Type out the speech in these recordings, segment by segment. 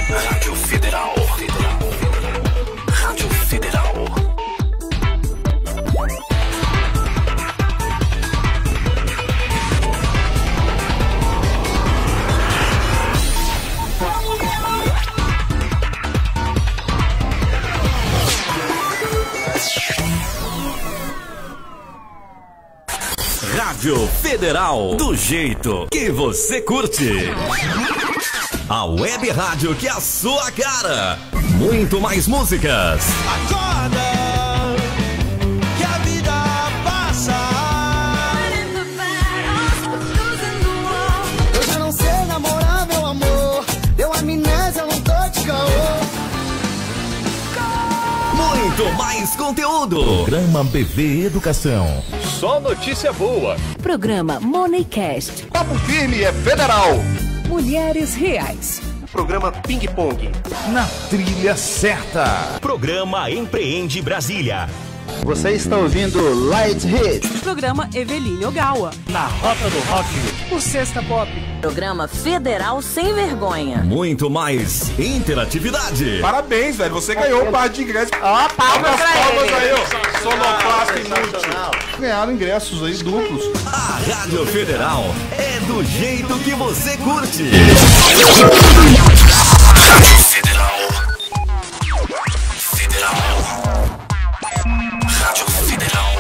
Rádio Federal. Rádio Federal. Rádio Federal, do jeito que você curte. A web rádio que é a sua cara. Muito mais músicas. Acorda, que a vida passa. Eu já não sei namorar, meu amor. Deu amnésia, eu não tô de caô. Muito mais conteúdo. Programa BV Educação. Só notícia boa. Programa Moneycast. Papo Firme é federal. Mulheres Reais. Programa Ping Pong. Na trilha certa. Programa Empreende Brasília. Você está ouvindo Light Hit. Programa Eveline Ogawa. Na rota do rock. O Sexta Pop. Programa Federal Sem Vergonha. Muito mais interatividade. Parabéns, velho. Você ganhou um par de ingressos. Ó, palmas pra ele. Aí, ó. Sonoplasta inútil. Ganharam ingressos aí duplos. A Rádio Federal é do jeito que você curte. Rádio Federal. Rádio Federal.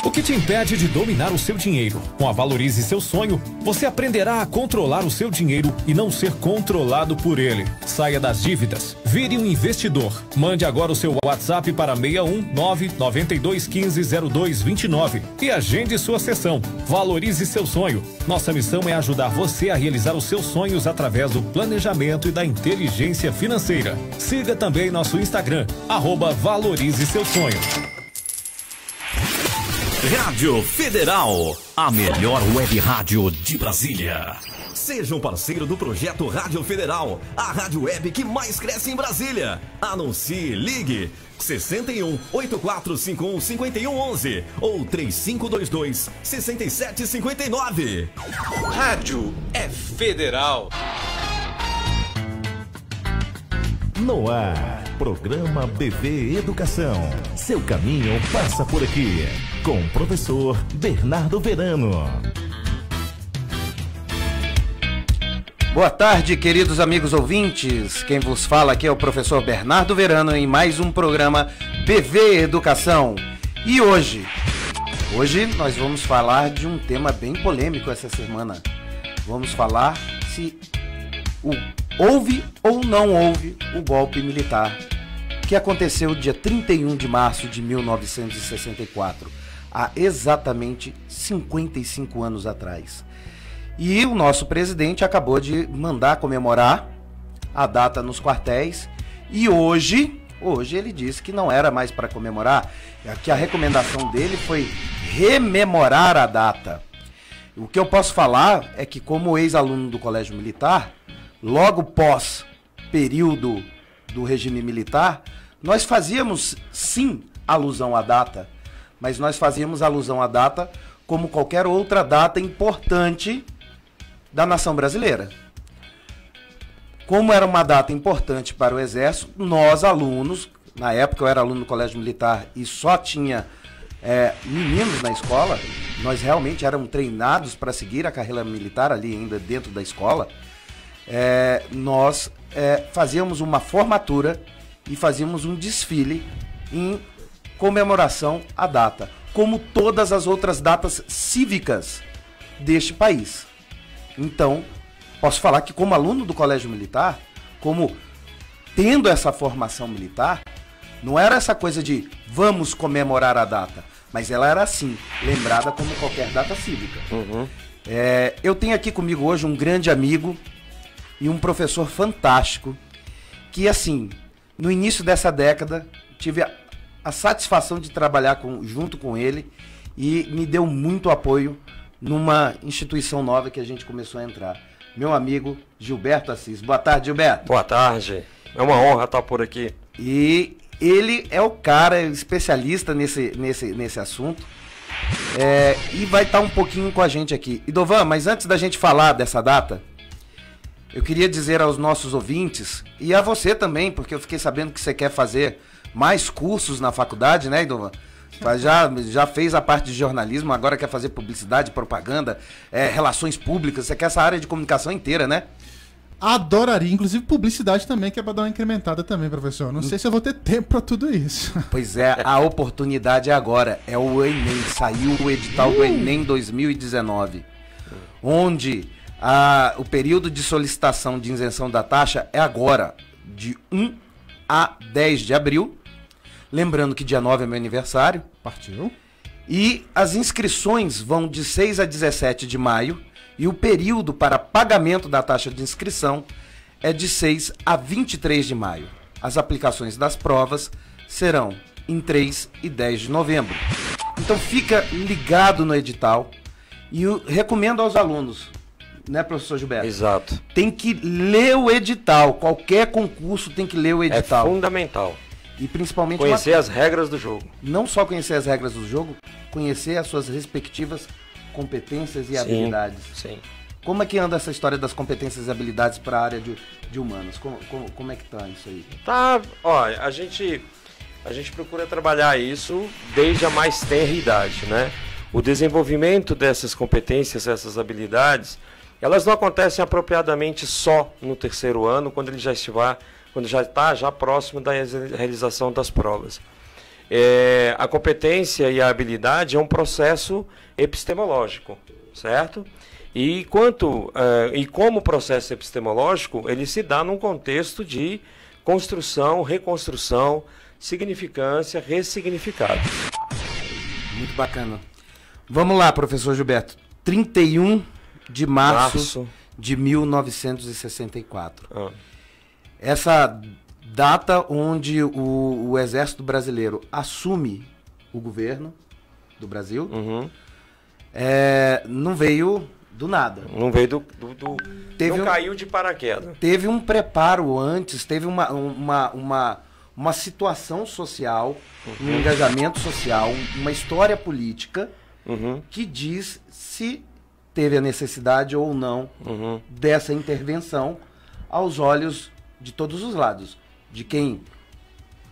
O que te impede de dominar o seu dinheiro? Com a Valorize Seu Sonho, você aprenderá a controlar o seu dinheiro e não ser controlado por ele. Saia das dívidas, vire um investidor. Mande agora o seu WhatsApp para 61 992 15 0229 e agende sua sessão. Valorize Seu Sonho. Nossa missão é ajudar você a realizar os seus sonhos através do planejamento e da inteligência financeira. Siga também nosso Instagram, @Valorize Seu Sonho. Rádio Federal, a melhor web rádio de Brasília. Seja um parceiro do projeto Rádio Federal, a rádio web que mais cresce em Brasília. Anuncie, ligue 61 8451 5111 ou 3522 6759. Rádio é federal. No ar, programa BV Educação. Seu caminho passa por aqui, com o professor Bernardo Verano. Boa tarde, queridos amigos ouvintes. Quem vos fala aqui é o professor Bernardo Verano em mais um programa BV Educação. E hoje nós vamos falar de um tema bem polêmico essa semana. Vamos falar se houve ou não houve o golpe militar que aconteceu dia 31 de março de 1964, há exatamente 55 anos atrás. E o nosso presidente acabou de mandar comemorar a data nos quartéis e hoje ele disse que não era mais para comemorar, que a recomendação dele foi rememorar a data. O que eu posso falar é que, como ex-aluno do Colégio Militar, logo pós período do regime militar, nós fazíamos sim alusão à data, mas nós fazíamos alusão à data como qualquer outra data importante da nação brasileira. Como era uma data importante para o Exército, nós alunos, na época eu era aluno do Colégio Militar e só tinha meninos na escola, nós realmente éramos treinados para seguir a carreira militar ali ainda dentro da escola. Nós fazíamos uma formatura e fazíamos um desfile em comemoração à data, como todas as outras datas cívicas deste país. Então, posso falar que como aluno do Colégio Militar, como tendo essa formação militar, não era essa coisa de vamos comemorar a data, mas ela era assim, lembrada como qualquer data cívica. Eu tenho aqui comigo hoje um grande amigo e um professor fantástico que, assim, no início dessa década, tive a satisfação de trabalhar junto com ele e me deu muito apoio numa instituição nova que a gente começou a entrar. Meu amigo Gilberto Assis. Boa tarde, Gilberto. Boa tarde. É uma honra estar por aqui. E ele é o cara especialista nesse assunto. E vai estar um pouquinho com a gente aqui. Idovan, mas antes da gente falar dessa data, Eu queria dizer aos nossos ouvintes, e a você também, porque eu fiquei sabendo que você quer fazer mais cursos na faculdade, né, Idovan? Já fez a parte de jornalismo, agora quer fazer publicidade, propaganda, relações públicas, você quer essa área de comunicação inteira, né? Adoraria, inclusive publicidade também, que é pra dar uma incrementada também, professor. Não sei se eu vou ter tempo pra tudo isso. Pois é, a oportunidade é agora, é o Enem, saiu o edital do Enem 2019, onde o período de solicitação de isenção da taxa é agora, de 1 a 10 de abril, lembrando que dia 9 é meu aniversário. Partiu. E as inscrições vão de 6 a 17 de maio, e o período para pagamento da taxa de inscrição é de 6 a 23 de maio. As aplicações das provas serão em 3 e 10 de novembro. Então fica ligado no edital e eu recomendo aos alunos, né, professor Gilberto? Exato. Tem que ler o edital, qualquer concurso tem que ler o edital. É fundamental. E principalmente conhecer as regras do jogo. Não só conhecer as regras do jogo, conhecer as suas respectivas competências e habilidades. Sim. Como é que anda essa história das competências e habilidades para a área de humanas? Como é que tá isso aí? Tá, ó, a gente procura trabalhar isso desde a mais tenra idade, né? O desenvolvimento dessas competências, essas habilidades, elas não acontecem apropriadamente só no terceiro ano, quando ele já está próximo da realização das provas. A competência e a habilidade é um processo epistemológico, certo? E como processo epistemológico, ele se dá num contexto de construção, reconstrução, significância, ressignificado. Muito bacana. Vamos lá, professor Gilberto. 31 de março de 1964. Essa data onde o Exército Brasileiro assume o governo do Brasil, não veio do nada. Não veio não caiu de paraquedas. Teve um preparo antes, teve uma situação social, um engajamento social, uma história política que diz se teve a necessidade ou não dessa intervenção aos olhos de todos os lados. De quem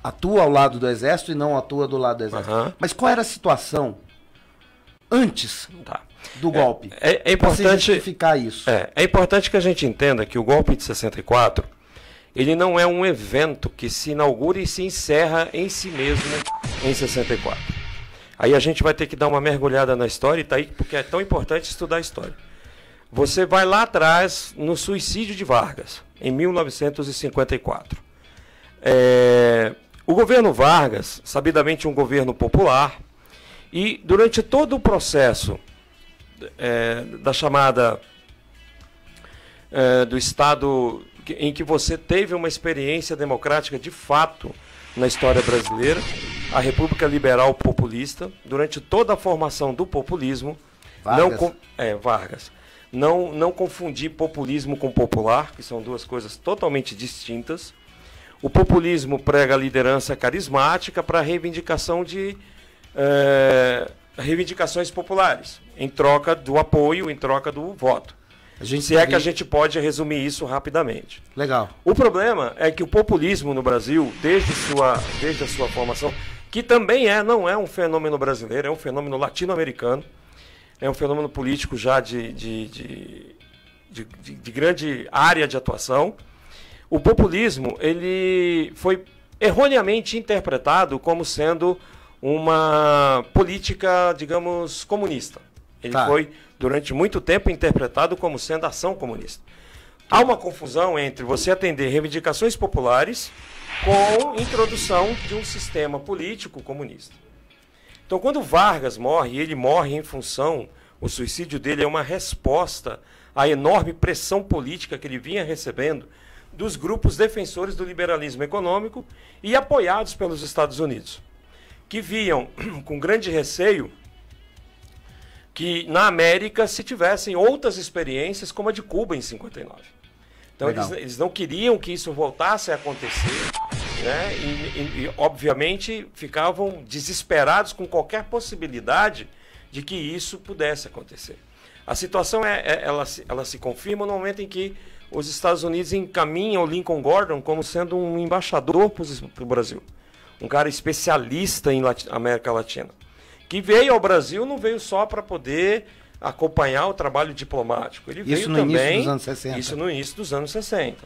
atua ao lado do Exército e não atua do lado do Exército. Mas qual era a situação antes do golpe? É importante justificar isso. É importante que a gente entenda que o golpe de 64, ele não é um evento que se inaugura e se encerra em si mesmo em 64. Aí a gente vai ter que dar uma mergulhada na história, tá aí, porque é tão importante estudar a história. Você vai lá atrás no suicídio de Vargas, em 1954. O governo Vargas, sabidamente um governo popular, e durante todo o processo da chamada do Estado em que você teve uma experiência democrática de fato na história brasileira, a República Liberal Populista, durante toda a formação do populismo, Vargas. Não confundir populismo com popular, que são duas coisas totalmente distintas. O populismo prega a liderança carismática para a reivindicação de reivindicações populares, em troca do apoio, em troca do voto. Que a gente pode resumir isso rapidamente. Legal. O problema é que o populismo no Brasil, desde a sua formação, que também não é um fenômeno brasileiro, é um fenômeno latino-americano, é um fenômeno político já de grande área de atuação. O populismo, ele foi erroneamente interpretado como sendo uma política, digamos, comunista. Ele foi, durante muito tempo, interpretado como sendo ação comunista. Há uma confusão entre você atender reivindicações populares com introdução de um sistema político comunista. Então, quando Vargas morre, ele morre em função, o suicídio dele é uma resposta à enorme pressão política que ele vinha recebendo dos grupos defensores do liberalismo econômico e apoiados pelos Estados Unidos, que viam com grande receio que na América se tivessem outras experiências como a de Cuba em 59. Então eles não queriam que isso voltasse a acontecer, né? E obviamente ficavam desesperados com qualquer possibilidade de que isso pudesse acontecer. A situação ela se confirma no momento em que os Estados Unidos encaminham o Lincoln Gordon como sendo um embaixador para o Brasil. Um cara especialista em América Latina. Que veio ao Brasil, não veio só para poder acompanhar o trabalho diplomático. Ele veio também... Início dos anos 60. Isso no início dos anos 60.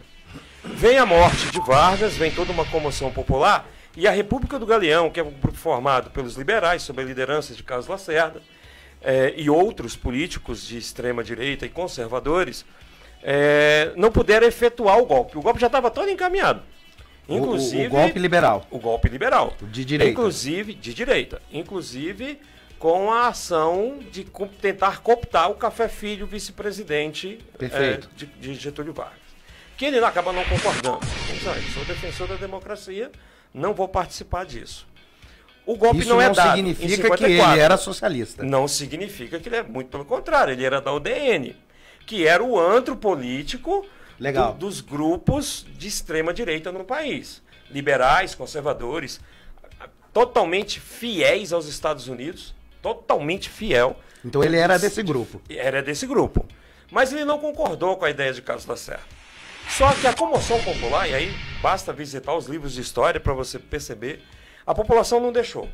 Vem a morte de Vargas, vem toda uma comoção popular, e a República do Galeão, que é um grupo formado pelos liberais, sob a liderança de Carlos Lacerda, e outros políticos de extrema-direita e conservadores, não puderam efetuar o golpe. O golpe já estava todo encaminhado. Inclusive, o golpe liberal. O golpe liberal. De direita. Inclusive, de direita. Inclusive, com a ação de tentar cooptar o Café Filho, vice-presidente de Getúlio Vargas. Que ele acaba não concordando. Então, eu sou defensor da democracia, não vou participar disso. O golpe Isso não é dado. Isso não significa que ele era socialista. Não significa que ele é, muito pelo contrário, ele era da UDN, que era o antro político dos grupos de extrema-direita no país. Liberais, conservadores, totalmente fiéis aos Estados Unidos, totalmente fiel. Então ele era desse grupo. Era desse grupo. Mas ele não concordou com a ideia de Carlos Lacerda. Só que a comoção popular, e aí basta visitar os livros de história para você perceber, a população não deixou.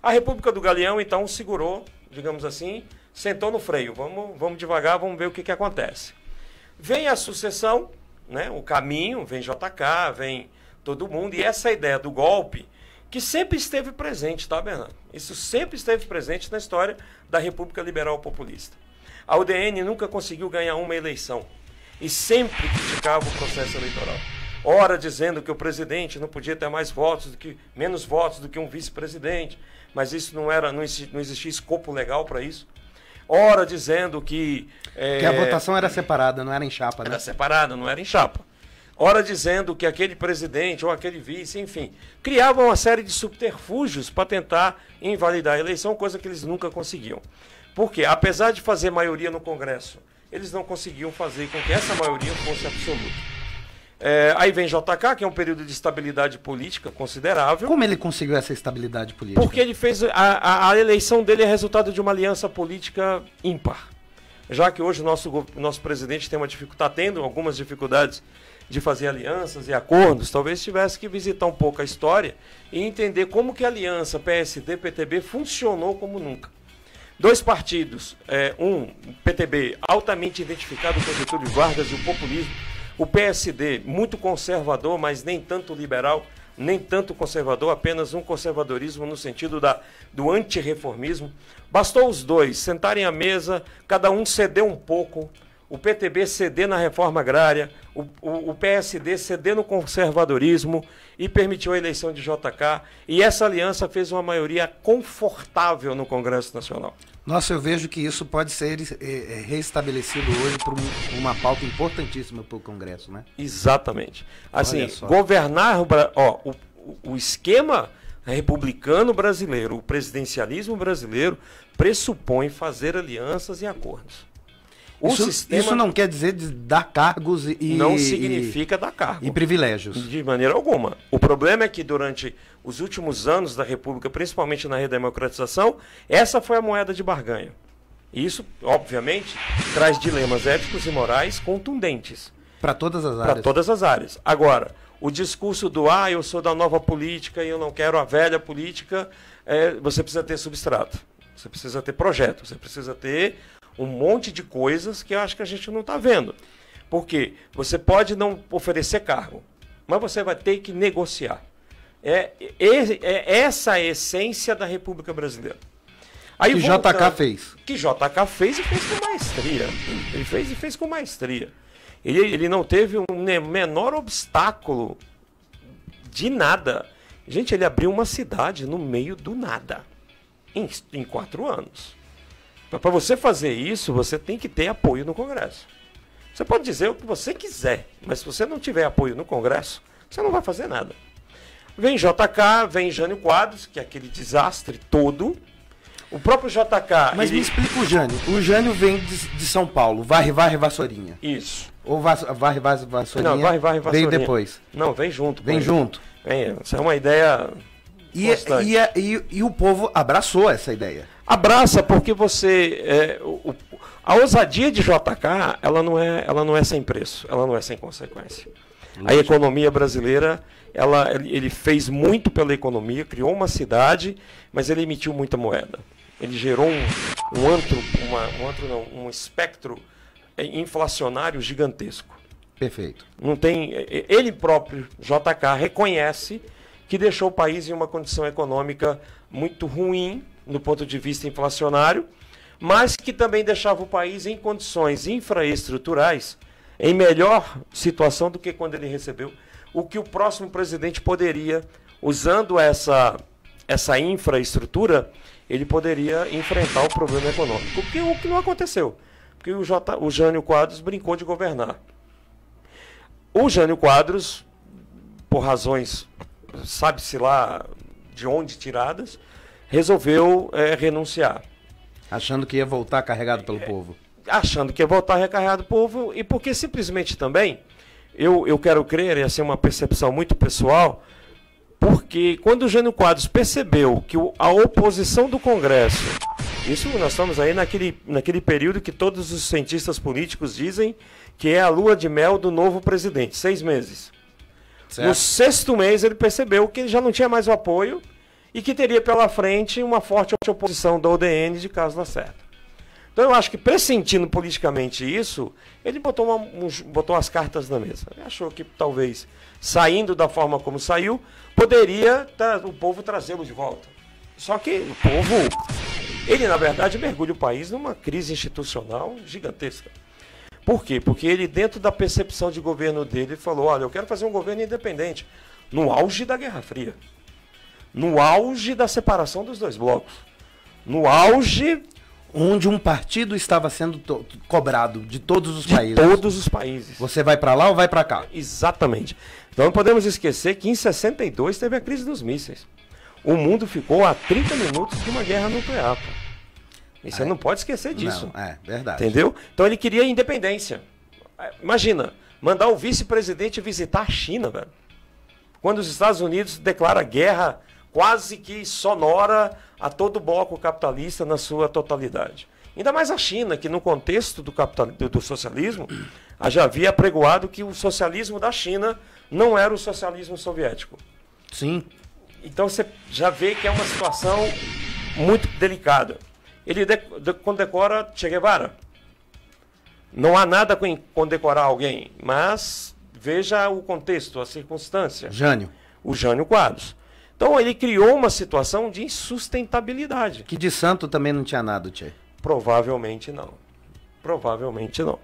A República do Galeão, então, segurou, digamos assim, sentou no freio. Vamos devagar, vamos ver o que acontece. Vem a sucessão, né, o caminho, vem JK, vem todo mundo, e essa ideia do golpe, que sempre esteve presente, tá, Bernardo? Isso sempre esteve presente na história da República Liberal Populista. A UDN nunca conseguiu ganhar uma eleição e sempre criticava o processo eleitoral. Ora dizendo que o presidente não podia ter menos votos do que um vice-presidente, mas isso não existia escopo legal para isso. Ora dizendo que a votação era separada, não era em chapa, né? Era separada, não era em chapa. Ora dizendo que aquele presidente ou aquele vice, enfim, criavam uma série de subterfúgios para tentar invalidar a eleição, coisa que eles nunca conseguiam. Porque, apesar de fazer maioria no Congresso, eles não conseguiam fazer com que essa maioria fosse absoluta. Aí vem JK, que é um período de estabilidade política considerável. Como ele conseguiu essa estabilidade política? Porque ele fez a eleição dele é resultado de uma aliança política ímpar. Já que hoje o nosso presidente está tendo algumas dificuldades de fazer alianças e acordos, talvez tivesse que visitar um pouco a história e entender como que a aliança PSD-PTB funcionou como nunca. Dois partidos, o PTB altamente identificado com Getúlio Vargas e o populismo, o PSD muito conservador, mas nem tanto liberal, nem tanto conservador, apenas um conservadorismo no sentido do antirreformismo. Bastou os dois sentarem à mesa, cada um ceder um pouco, o PTB ceder na reforma agrária, o PSD ceder no conservadorismo e permitiu a eleição de JK. E essa aliança fez uma maioria confortável no Congresso Nacional. Nossa, eu vejo que isso pode ser reestabelecido hoje por uma pauta importantíssima para o Congresso, né? Exatamente. Assim, governar... o esquema republicano brasileiro, o presidencialismo brasileiro, pressupõe fazer alianças e acordos. Isso não quer dizer de dar cargos não significa dar cargo. E privilégios. De maneira alguma. O problema é que durante os últimos anos da República, principalmente na redemocratização, essa foi a moeda de barganha. E isso, obviamente, traz dilemas éticos e morais contundentes. Para todas as áreas. Para todas as áreas. Agora, o discurso do eu sou da nova política e eu não quero a velha política, você precisa ter substrato. Você precisa ter projeto. Você precisa ter um monte de coisas que eu acho que a gente não está vendo. Porque você pode não oferecer cargo, mas você vai ter que negociar. Essa a essência da República Brasileira. Aí, que JK fez. Que JK fez e fez com maestria. Ele fez e fez com maestria. Ele não teve um menor obstáculo de nada. Gente, ele abriu uma cidade no meio do nada. Em 4 anos. Para você fazer isso, você tem que ter apoio no Congresso. Você pode dizer o que você quiser, mas se você não tiver apoio no Congresso, você não vai fazer nada. Vem JK, vem Jânio Quadros, que é aquele desastre todo. O próprio JK... Mas me explica o Jânio. O Jânio vem de São Paulo, varre, vassourinha. Isso. Ou varre, vassourinha, não, varre, vassourinha. Veio depois. Não, vem junto. Vem junto. Isso é uma ideia... E o povo abraçou essa ideia. Abraça, porque a ousadia de JK, ela não é sem preço, ela não é sem consequência. A economia brasileira, ele fez muito pela economia, criou uma cidade, mas ele emitiu muita moeda. Ele gerou um espectro inflacionário gigantesco. Perfeito. Não tem, ele próprio, JK, reconhece que deixou o país em uma condição econômica muito ruim, no ponto de vista inflacionário, mas que também deixava o país em condições infraestruturais, em melhor situação do que quando ele recebeu, o que o próximo presidente poderia, usando essa infraestrutura, ele poderia enfrentar o problema econômico, o que não aconteceu, porque o Jânio Quadros brincou de governar. O Jânio Quadros, por razões, sabe-se lá de onde tiradas, resolveu renunciar. Achando que ia voltar carregado pelo povo. Achando que ia voltar recarregado pelo povo, e porque simplesmente também, eu quero crer, essa é uma percepção muito pessoal, porque quando o Jânio Quadros percebeu que a oposição do Congresso, isso nós estamos aí naquele período que todos os cientistas políticos dizem que é a lua de mel do novo presidente, 6 meses. Certo. No 6º mês ele percebeu que ele já não tinha mais o apoio e que teria pela frente uma forte oposição da UDN de Carlos Lacerda. Então eu acho que, pressentindo politicamente isso, ele botou as cartas na mesa. Ele achou que talvez, saindo da forma como saiu, poderia o povo trazê-lo de volta. Só que o povo, ele na verdade mergulha o país numa crise institucional gigantesca. Por quê? Porque ele, dentro da percepção de governo dele, falou, olha, eu quero fazer um governo independente, no auge da Guerra Fria. No auge da separação dos dois blocos. No auge... Onde um partido estava sendo cobrado de todos os países. De todos os países. Você vai para lá ou vai para cá? Exatamente. Então não podemos esquecer que em 62 teve a crise dos mísseis. O mundo ficou a 30 minutos de uma guerra nuclear. E você não pode esquecer disso. Não, verdade. Entendeu? Então ele queria independência. Imagina, mandar o vice-presidente visitar a China, velho. Quando os Estados Unidos declaram guerra quase que sonora a todo o bloco capitalista na sua totalidade. Ainda mais a China, que no contexto do socialismo, já havia apregoado que o socialismo da China não era o socialismo soviético. Sim. Então você já vê que é uma situação muito delicada. Ele condecora Che Guevara. Não há nada com condecorar alguém, mas veja o contexto, a circunstância. O Jânio Quadros. Então ele criou uma situação de insustentabilidade. Que de santo também não tinha nada, Tchê. Provavelmente não. Provavelmente não.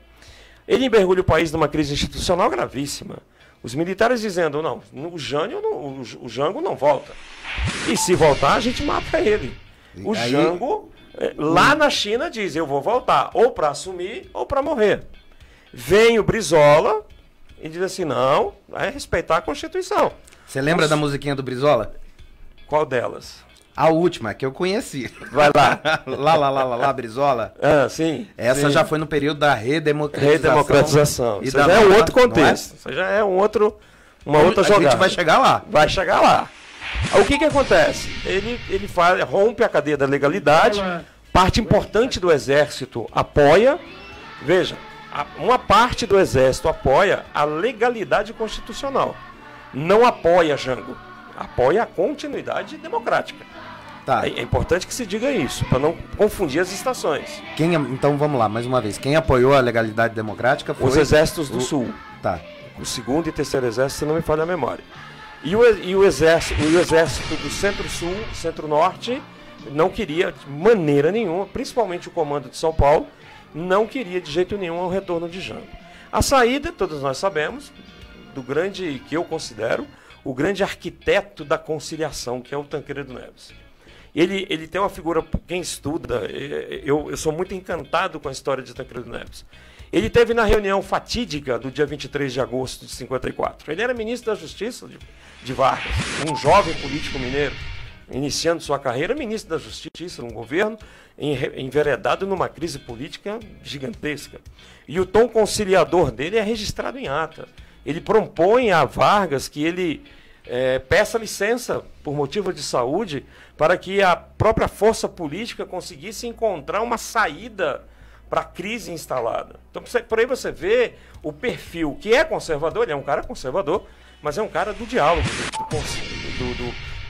Ele mergulha o país numa crise institucional gravíssima. Os militares dizendo, não, o Jango não volta. E se voltar, a gente mata ele. O Jango, lá na China, diz, eu vou voltar, ou para assumir, ou para morrer. Vem o Brizola e diz assim, não, vai respeitar a Constituição. Você lembra da musiquinha do Brizola? Qual delas? A última, que eu conheci. Vai lá. lá, Brizola. Ah, sim. Essa sim. já foi no período da redemocratização. Isso já é um outro contexto. Isso já é uma outra jogada. A gente vai chegar lá. Vai chegar lá. O que acontece? Ele rompe a cadeia da legalidade, parte importante do Exército apoia. Veja, uma parte do Exército apoia a legalidade constitucional. Não apoia Jango. Apoia a continuidade democrática. Tá. É importante que se diga isso, para não confundir as estações. Então vamos lá, mais uma vez. Quem apoiou a legalidade democrática foi... Os exércitos do Sul. Tá. O 2º e 3º exército, se não me falha a memória. E o exército do Centro-Sul, Centro-Norte, não queria de maneira nenhuma, principalmente o comando de São Paulo, não queria de jeito nenhum o retorno de Jango. A saída, todos nós sabemos, do grande, que eu considero, o grande arquiteto da conciliação, que é o Tancredo Neves. Ele tem uma figura, quem estuda, eu sou muito encantado com a história de Tancredo Neves. Ele teve na reunião fatídica do dia 23 de agosto de 54. Ele era ministro da Justiça de Vargas, um jovem político mineiro, iniciando sua carreira, ministro da Justiça, num governo enveredado numa crise política gigantesca. E o tom conciliador dele é registrado em ata. Ele propõe a Vargas que ele peça licença por motivo de saúde para que a própria força política conseguisse encontrar uma saída para a crise instalada. Então, por aí você vê o perfil que é conservador, ele é um cara conservador, mas é um cara do diálogo,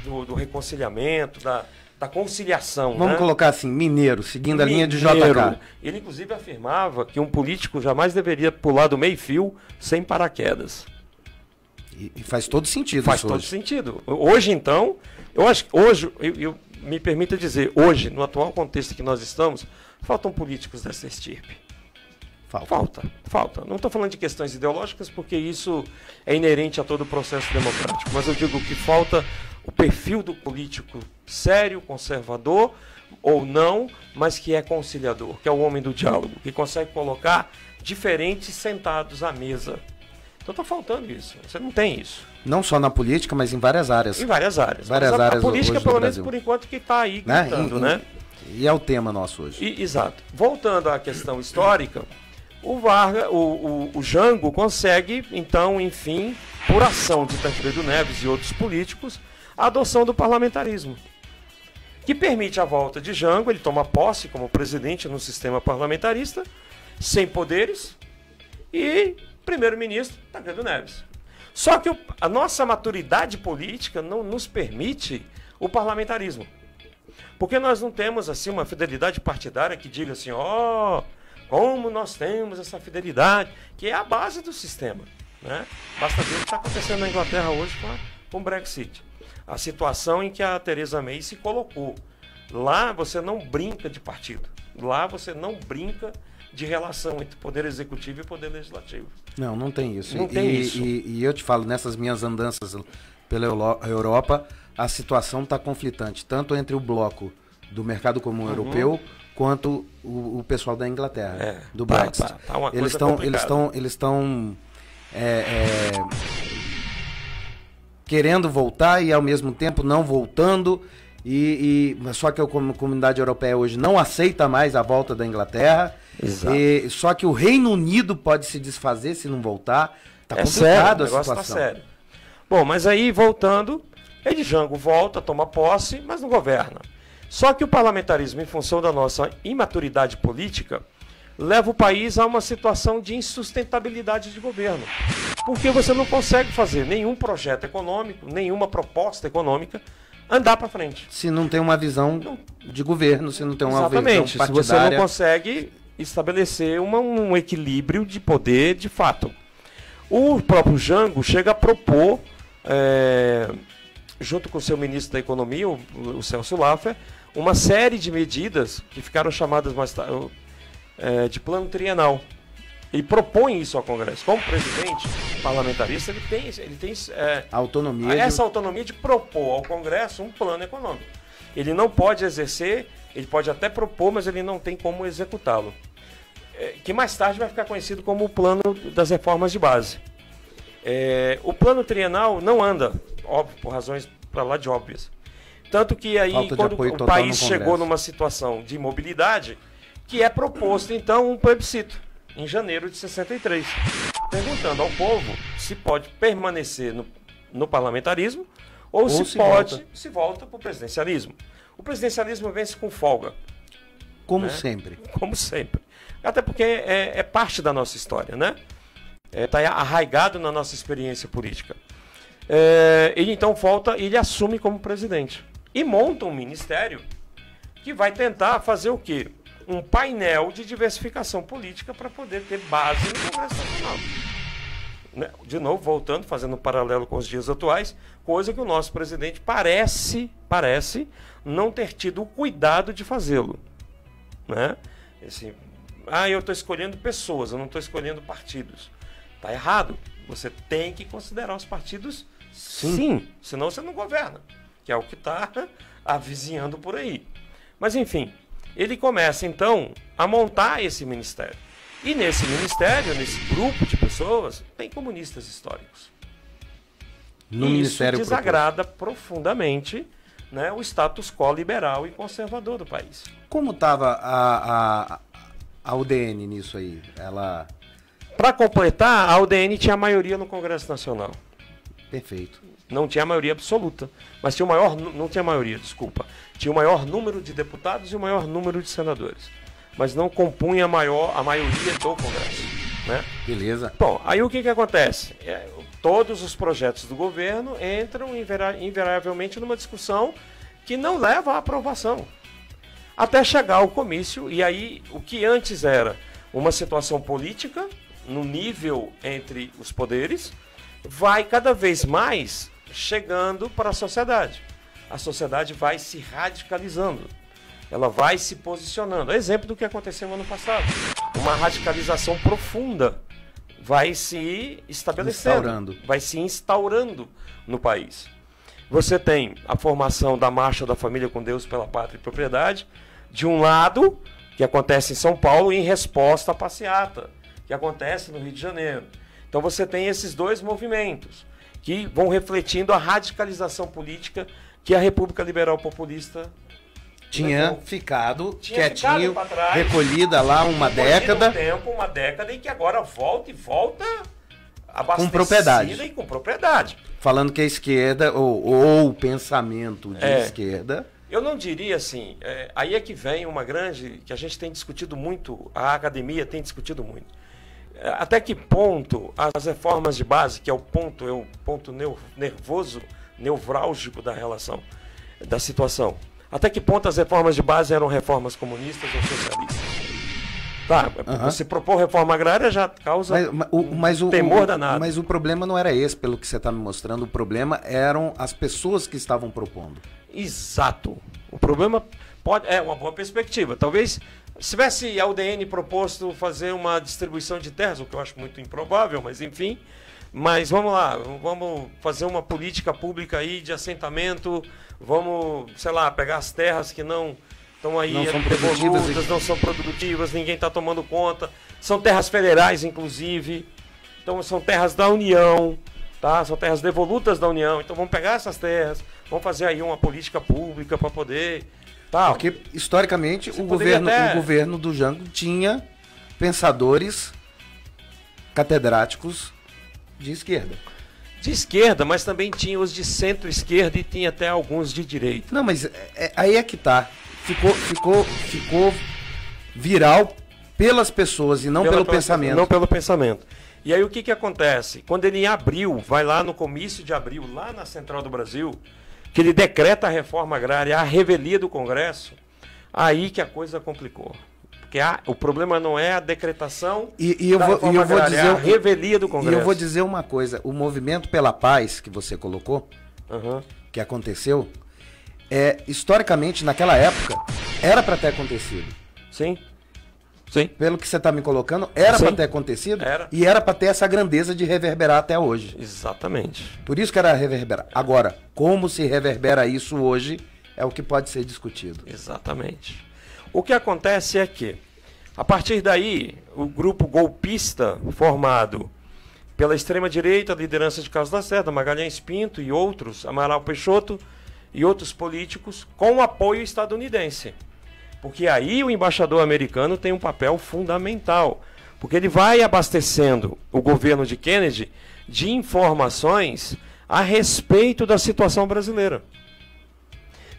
do reconciliamento, da conciliação. Vamos colocar assim, mineiro, seguindo a linha de JK. Ele, inclusive, afirmava que um político jamais deveria pular do meio-fio sem paraquedas. E faz todo sentido Faz isso todo hoje. sentido. Hoje, então, eu acho que hoje, me permita dizer, hoje, no atual contexto que nós estamos, faltam políticos dessa estirpe. Falta. Não estou falando de questões ideológicas, porque isso é inerente a todo o processo democrático, mas eu digo que falta o perfil do político sério, conservador ou não, mas que é conciliador, que é o homem do diálogo, que consegue colocar diferentes sentados à mesa. Então está faltando isso. Você não tem isso. Não só na política, mas em várias áreas. Em várias áreas. Várias mas áreas a política, hoje pelo no menos Brasil. por enquanto, que está aí gritando, né? E é o tema nosso hoje. Exato. Voltando à questão histórica, o Jango consegue, então, enfim, por ação de Tancredo Neves e outros políticos, a adoção do parlamentarismo, que permite a volta de Jango. Ele toma posse como presidente no sistema parlamentarista, sem poderes, e primeiro-ministro Tancredo Neves. Só que a nossa maturidade política não nos permite o parlamentarismo. Porque nós não temos assim uma fidelidade partidária que diga assim, como nós temos essa fidelidade, que é a base do sistema, né? Basta ver o que está acontecendo na Inglaterra hoje com o Brexit. A situação em que a Theresa May se colocou. Lá você não brinca de partido. Lá você não brinca de relação entre poder executivo e poder legislativo. Não tem isso. Não tem isso. E eu te falo, nessas minhas andanças pela Europa, a situação está conflitante, tanto entre o bloco do mercado comum europeu, quanto o pessoal da Inglaterra, do Brexit. Tá uma coisa complicada. Eles estão querendo voltar e ao mesmo tempo não voltando. Só que a comunidade europeia hoje não aceita mais a volta da Inglaterra. Exato. Só que o Reino Unido pode se desfazer se não voltar. Está complicado sério, a situação. Tá sério. Bom, mas aí voltando, Jango volta, toma posse, mas não governa. Só que o parlamentarismo, em função da nossa imaturidade política, leva o país a uma situação de insustentabilidade de governo. Porque você não consegue fazer nenhum projeto econômico, nenhuma proposta econômica andar para frente. Se não tem uma visão de governo, se não tem uma visão partidária. Se você não consegue estabelecer um equilíbrio de poder de fato. O próprio Jango chega a propor, junto com o seu ministro da Economia, o Celso Laffer, uma série de medidas que ficaram chamadas mais tarde de plano trienal. Ele propõe isso ao Congresso. Como presidente parlamentarista, ele tem autonomia essa autonomia de propor ao Congresso um plano econômico. Ele não pode exercer, ele pode até propor, mas ele não tem como executá-lo. Que mais tarde vai ficar conhecido como o plano das reformas de base. O plano trienal não anda, óbvio, por razões para lá de óbvias. Tanto que aí, quando o país chegou numa situação de imobilidade, que é proposto, então, um plebiscito, em janeiro de 63, perguntando ao povo se pode permanecer no parlamentarismo ou se volta para o presidencialismo. O presidencialismo vence com folga. Como sempre. Como sempre. Até porque é parte da nossa história, né? Está arraigado na nossa experiência política. Ele então volta e ele assume como presidente. E monta um ministério que vai tentar fazer o quê? Um painel de diversificação política para poder ter base no Congresso Nacional. Né? De novo, voltando, fazendo um paralelo com os dias atuais, coisa que o nosso presidente parece não ter tido o cuidado de fazê-lo. Né? Eu estou escolhendo pessoas, eu não estou escolhendo partidos. Está errado. Você tem que considerar os partidos sim, senão você não governa, que é o que está avizinhando por aí. Mas enfim, ele começa então a montar esse ministério. E nesse ministério, nesse grupo de pessoas, tem comunistas históricos. Isso desagrada profundamente, né, o status quo liberal e conservador do país. Como estava a UDN nisso aí? Para completar, a UDN tinha maioria no Congresso Nacional. Perfeito. Não tinha maioria absoluta, mas tinha o maior, não tinha maioria, desculpa. Tinha o maior número de deputados e o maior número de senadores, mas não compunha a maioria do Congresso, né? Beleza. Bom, aí o que acontece? Todos os projetos do governo entram invariavelmente numa discussão que não leva à aprovação, até chegar ao comício, e aí o que antes era uma situação política, no nível entre os poderes, vai cada vez mais chegando para a sociedade. A sociedade vai se radicalizando, ela vai se posicionando. Exemplo do que aconteceu no ano passado. Uma radicalização profunda vai se estabelecendo, vai se instaurando no país. Você tem a formação da Marcha da Família com Deus pela Pátria e Propriedade, de um lado, que acontece em São Paulo, em resposta à passeata, que acontece no Rio de Janeiro. Então você tem esses dois movimentos, que vão refletindo a radicalização política que a República Liberal Populista tinha ficado quietinho, recolhida lá uma década. Uma década e que agora volta abastecida com propriedade. E com propriedade. Falando que a esquerda, ou o pensamento de esquerda... Eu não diria assim, aí é que vem uma grande, que a gente tem discutido muito, a academia tem discutido muito. Até que ponto as reformas de base, que é o ponto nervoso, nevrálgico da relação, da situação, até que ponto as reformas de base eram reformas comunistas ou socialistas? Tá, você propor reforma agrária já causa temor danado. Mas o problema não era esse, pelo que você está me mostrando, o problema eram as pessoas que estavam propondo. Exato. O problema é uma boa perspectiva. Talvez, se tivesse a UDN proposto fazer uma distribuição de terras, o que eu acho muito improvável, mas enfim. Mas vamos lá, vamos fazer uma política pública aí de assentamento, vamos, sei lá, pegar as terras que não estão aí devolutas, não são produtivas, ninguém está tomando conta. São terras federais, inclusive. Então são terras da União, tá? São terras devolutas da União. Então vamos pegar essas terras, vamos fazer aí uma política pública para poder... Tá? Porque, historicamente, o governo do Jango tinha pensadores catedráticos de esquerda. De esquerda, mas também tinha os de centro-esquerda e tinha até alguns de direita. Não, mas aí é que tá. Ficou viral pelas pessoas e não pelo pensamento. Não pelo pensamento. E aí o que acontece? Quando ele em abril, vai lá no comício de abril, lá na Central do Brasil, que ele decreta a reforma agrária, a revelia do Congresso, aí que a coisa complicou. Porque o problema não é a decretação eu vou dizer, é a revelia do Congresso. E eu vou dizer uma coisa, o movimento pela paz que você colocou, que aconteceu, historicamente, naquela época, era para ter acontecido. Sim. Sim. Pelo que você está me colocando, era para ter acontecido e era para ter essa grandeza de reverberar até hoje. Exatamente. Por isso que era reverberar. Agora, como se reverbera isso hoje é o que pode ser discutido. Exatamente. O que acontece é que, a partir daí, o grupo golpista formado pela extrema-direita, a liderança de Carlos Lacerda, Magalhães Pinto e outros, Amaral Peixoto e outros políticos, com apoio estadunidense. Porque aí o embaixador americano tem um papel fundamental, porque ele vai abastecendo o governo de Kennedy de informações a respeito da situação brasileira.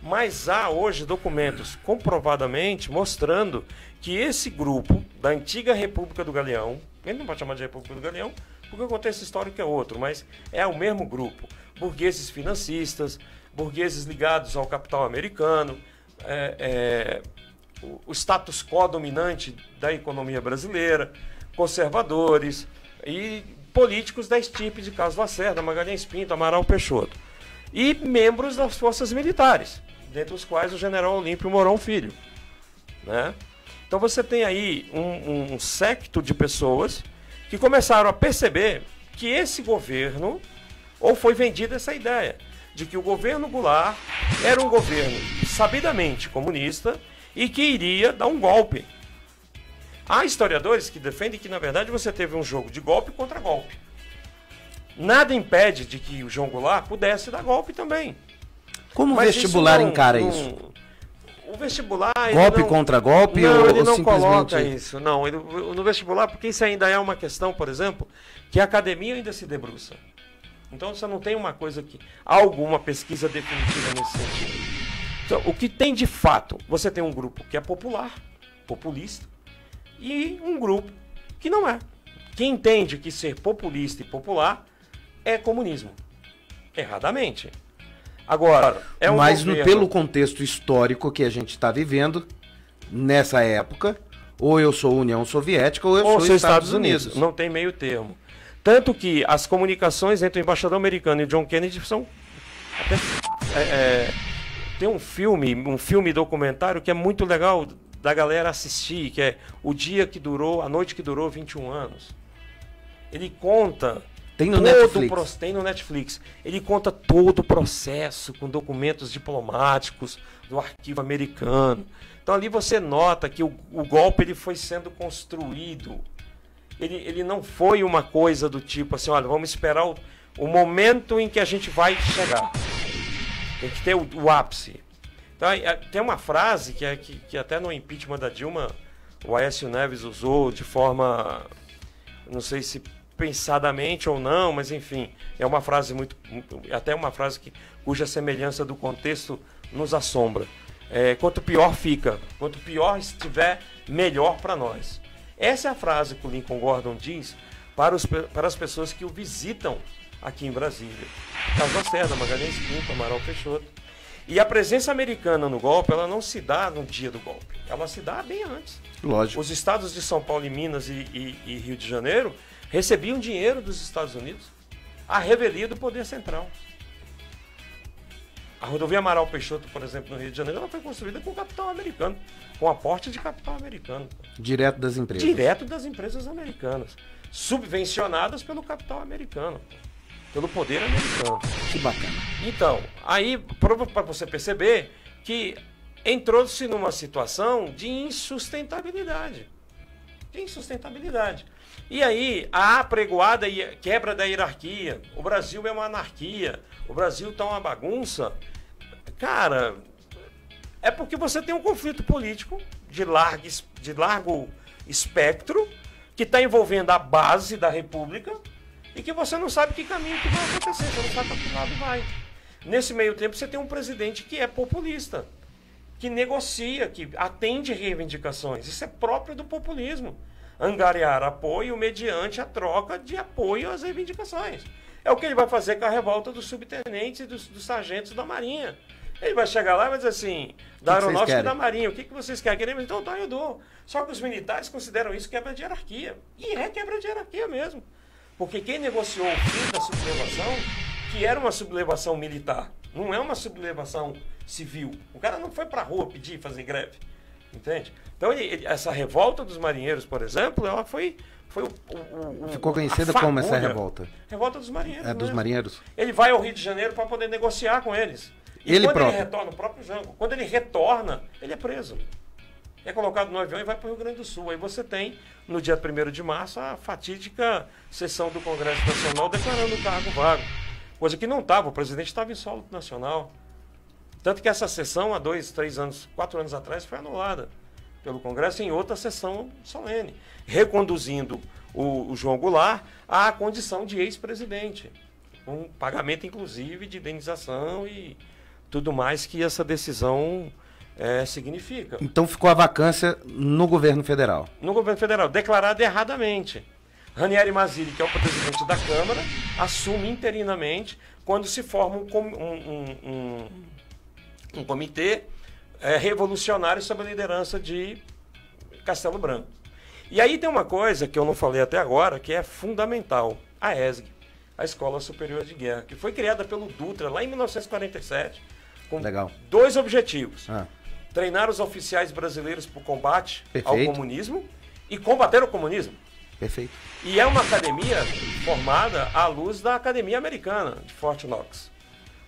Mas há hoje documentos comprovadamente mostrando que esse grupo da antiga República do Galeão, ele não pode chamar de República do Galeão, porque o contexto histórico é outro, mas é o mesmo grupo. Burgueses financistas, burgueses ligados ao capital americano, o status quo dominante da economia brasileira, conservadores e políticos da estirpe de Carlos Lacerda, Magalhães Pinto, Amaral Peixoto. E membros das forças militares, dentre os quais o general Olímpio Mourão Filho. Né? Então você tem aí um séquito de pessoas que começaram a perceber que esse governo, ou foi vendida essa ideia, de que o governo Goulart era um governo sabidamente comunista e que iria dar um golpe. Há historiadores que defendem que, na verdade, você teve um jogo de golpe contra golpe. Nada impede de que o João Goulart pudesse dar golpe também. Como o vestibular encara isso? O vestibular... Golpe contra golpe? Não, ele não coloca isso. Não, no vestibular, porque isso ainda é uma questão, por exemplo, que a academia ainda se debruça. Então você não tem uma coisa que... alguma pesquisa definitiva nesse sentido. Então, o que tem de fato? Você tem um grupo que é popular, populista, e um grupo que não é. Que entende que ser populista e popular é comunismo. Erradamente. Agora, é um Mas governo... pelo contexto histórico que a gente está vivendo, nessa época, ou eu sou União Soviética ou eu sou Estados Unidos. Não tem meio termo. Tanto que as comunicações entre o embaixador americano e John Kennedy são... tem um filme documentário que é muito legal da galera assistir, que é A Noite que Durou 21 Anos. Ele conta... Tem no Netflix. Tem no Netflix. Ele conta todo o processo com documentos diplomáticos do arquivo americano. Então ali você nota que o golpe ele foi sendo construído. Ele não foi uma coisa do tipo assim, olha, vamos esperar o momento em que a gente vai chegar. Tem que ter o ápice. Então, tem uma frase que até no impeachment da Dilma, o Aécio Neves usou de forma, não sei se pensadamente ou não, mas enfim, é uma frase até uma frase cuja semelhança do contexto nos assombra. Quanto pior fica, quanto pior estiver, melhor para nós. Essa é a frase que o Lincoln Gordon diz para as pessoas que o visitam aqui em Brasília. Carlos Lacerda, Magalhães Pinto, Amaral Peixoto. E a presença americana no golpe, ela não se dá no dia do golpe, ela se dá bem antes. Lógico. Os estados de São Paulo e Minas e Rio de Janeiro recebiam dinheiro dos Estados Unidos à revelia do poder central. A rodovia Amaral Peixoto, por exemplo, no Rio de Janeiro, ela foi construída com capital americano, com aporte de capital americano. Direto das empresas. Direto das empresas americanas, subvencionadas pelo capital americano, pelo poder americano. Que bacana. Então, aí, para você perceber que entrou-se numa situação de insustentabilidade. E aí, a apregoada quebra da hierarquia. O Brasil é uma anarquia. O Brasil está uma bagunça. Cara, é porque você tem um conflito político de largo espectro que está envolvendo a base da República e que você não sabe que caminho que vai acontecer. Você não sabe para que lado vai. Nesse meio tempo, você tem um presidente que é populista, que negocia, que atende reivindicações. Isso é próprio do populismo. Angariar apoio mediante a troca de apoio às reivindicações. É o que ele vai fazer com a revolta dos subtenentes e dos sargentos da Marinha. Ele vai chegar lá e vai dizer assim, da Aeronáutica e da Marinha, o que vocês querem? Queremos? Então tá, eu dou. Só que os militares consideram isso quebra de hierarquia. E é quebra de hierarquia mesmo. Porque quem negociou o fim da sublevação, que era uma sublevação militar, não é uma sublevação civil. O cara não foi pra rua pedir, fazer greve. Entende? Então, essa revolta dos marinheiros, por exemplo, ela foi ficou conhecida como essa revolta? Revolta dos marinheiros. Dos marinheiros. Ele vai ao Rio de Janeiro para poder negociar com eles. E ele quando próprio. Ele retorna, o próprio Jango, quando ele retorna, ele é preso. É colocado no avião e vai para o Rio Grande do Sul. Aí você tem, no dia 1º de março, a fatídica sessão do Congresso Nacional declarando o cargo vago. Coisa que não estava, o presidente estava em solo nacional. Tanto que essa sessão, há 4 anos atrás, foi anulada pelo Congresso em outra sessão solene, reconduzindo o João Goulart à condição de ex-presidente, com pagamento, inclusive, de indenização e tudo mais que essa decisão significa. Então ficou a vacância no governo federal. No governo federal, declarada erradamente. Ranieri Mazzilli, que é o presidente da Câmara, assume interinamente quando se forma um comitê revolucionário sob a liderança de Castelo Branco. E aí tem uma coisa que eu não falei até agora, que é fundamental. A ESG, a Escola Superior de Guerra, que foi criada pelo Dutra lá em 1947, com dois objetivos. Treinar os oficiais brasileiros para o combate ao comunismo e combater o comunismo. Perfeito. E é uma academia formada à luz da Academia Americana de Fort Knox.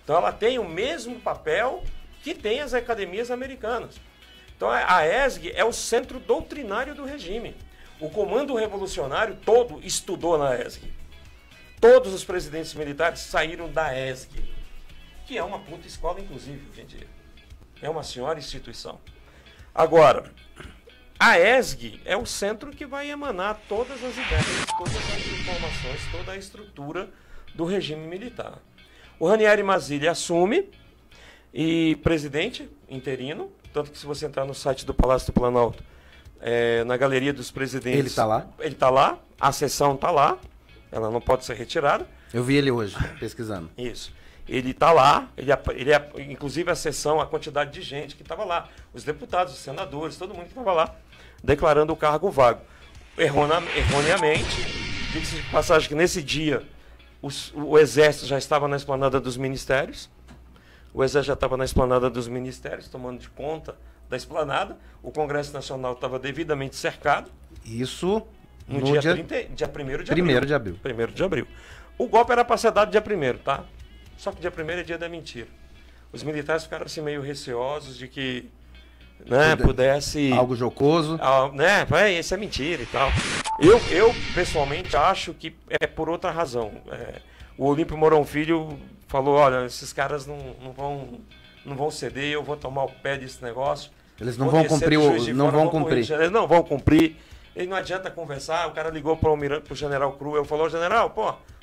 Então ela tem o mesmo papel que tem as academias americanas. Então a ESG é o centro doutrinário do regime. O comando revolucionário todo estudou na ESG. Todos os presidentes militares saíram da ESG, que é uma puta escola, inclusive, hoje em dia. É uma senhora instituição. Agora, a ESG é o centro que vai emanar todas as ideias, todas as informações, toda a estrutura do regime militar. O Ranieri Mazzilli assume e presidente interino, tanto que se você entrar no site do Palácio do Planalto, na Galeria dos Presidentes... Ele está lá? Ele está lá, a sessão está lá, ela não pode ser retirada. Eu vi ele hoje, pesquisando. Isso. Ele está lá, inclusive a sessão, a quantidade de gente que estava lá, os deputados, os senadores, todo mundo que estava lá, declarando o cargo vago. Erroneamente, diga-se de passagem que nesse dia o Exército já estava na esplanada dos ministérios, tomando de conta da esplanada, o Congresso Nacional estava devidamente cercado. Isso no dia 1º de abril. 1º de abril. O golpe era para ser dado dia 1º, tá? Só que dia 1º é dia da mentira. Os militares ficaram assim meio receosos de que pudesse... Algo jocoso. Isso é mentira e tal. Eu pessoalmente, acho que é por outra razão. O Olímpio Mourão Filho falou, olha, esses caras não vão ceder, eu vou tomar o pé desse negócio. Eles não vão cumprir. Não vão cumprir. Ele não adianta conversar. O cara ligou para o general Cruel, falou, general,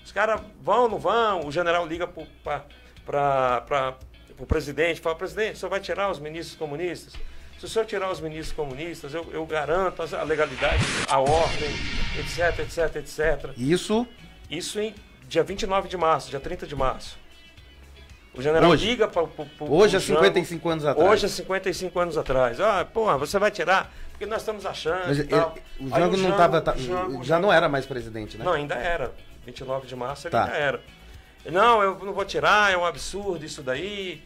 os caras vão ou não vão? O general liga para o presidente, fala, presidente, o senhor vai tirar os ministros comunistas? Se o senhor tirar os ministros comunistas, eu garanto a legalidade, a ordem, etc. Isso em dia 29 de março, dia 30 de março. O general liga para hoje, há 55 anos atrás. Hoje, há 55 anos atrás. Você vai tirar, porque nós estamos achando. Mas o Jango não estava. Já não era mais presidente, né? Não, ainda era. 29 de março ele ainda era. Não, eu não vou tirar, é um absurdo isso daí.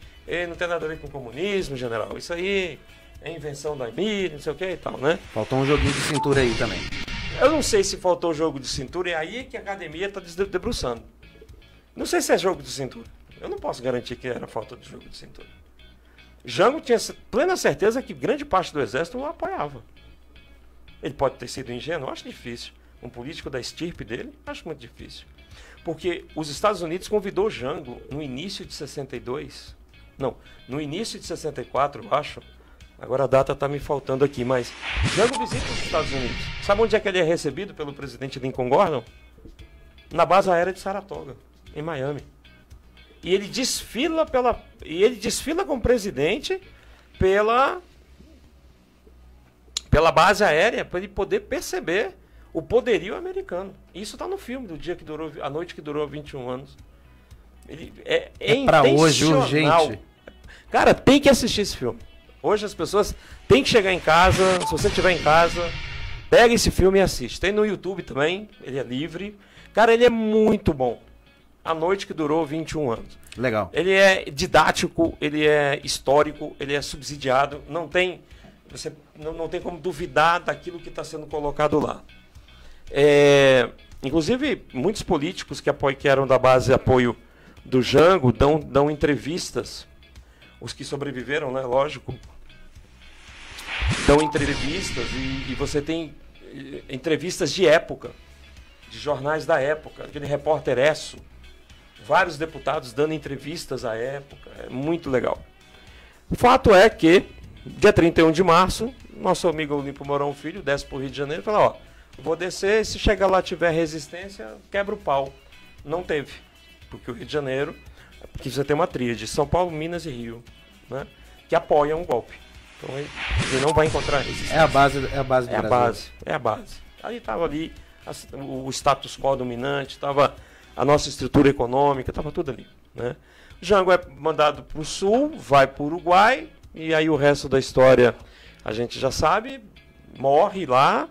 Não tem nada a ver com comunismo, general. Isso aí é invenção da mídia, não sei o que e tal, né? Faltou um joguinho de cintura aí também. Eu não sei se faltou jogo de cintura, é aí que a academia está debruçando. Não sei se é jogo de cintura. Eu não posso garantir que era falta de jogo de cintura. Jango tinha plena certeza que grande parte do exército o apoiava. Ele pode ter sido ingênuo? Acho difícil. Um político da estirpe dele? Acho muito difícil. Porque os Estados Unidos convidou Jango no início de 62. Não, no início de 64, eu acho. Agora a data está me faltando aqui, mas Jango visita os Estados Unidos. Sabe onde é que ele é recebido pelo presidente Lincoln Gordon? Na base aérea de Saratoga, em Miami. E ele desfila com o presidente pela base aérea para ele poder perceber o poderio americano. Isso está no filme do dia que durou, a noite que durou 21 anos. Ele é para hoje urgente. Cara, tem que assistir esse filme. Hoje as pessoas têm que chegar em casa, se você estiver em casa, pega esse filme e assiste. Tem no YouTube também, ele é livre. Cara, ele é muito bom. A noite que durou 21 anos. Legal. Ele é didático, ele é histórico, ele é subsidiado. Não tem como duvidar daquilo que está sendo colocado lá. Inclusive, muitos políticos que eram da base de apoio do Jango dão entrevistas. Os que sobreviveram, né? Lógico. Dão entrevistas e você tem entrevistas de época, de jornais da época, aquele repórter Esso. Vários deputados dando entrevistas à época. É muito legal. O fato é que, dia 31 de março, nosso amigo Olímpio Mourão Filho desce para o Rio de Janeiro e fala, vou descer, se chegar lá tiver resistência, quebra o pau. Não teve. Porque o Rio de Janeiro, porque você tem uma tríade, São Paulo, Minas e Rio, né, que apoiam o golpe. Então ele não vai encontrar resistência. É a base do Brasil. É a base. Aí estava ali o status quo dominante, estava a nossa estrutura econômica, estava tudo ali, né? Jango é mandado para o sul, vai para o Uruguai, e aí o resto da história a gente já sabe, morre lá.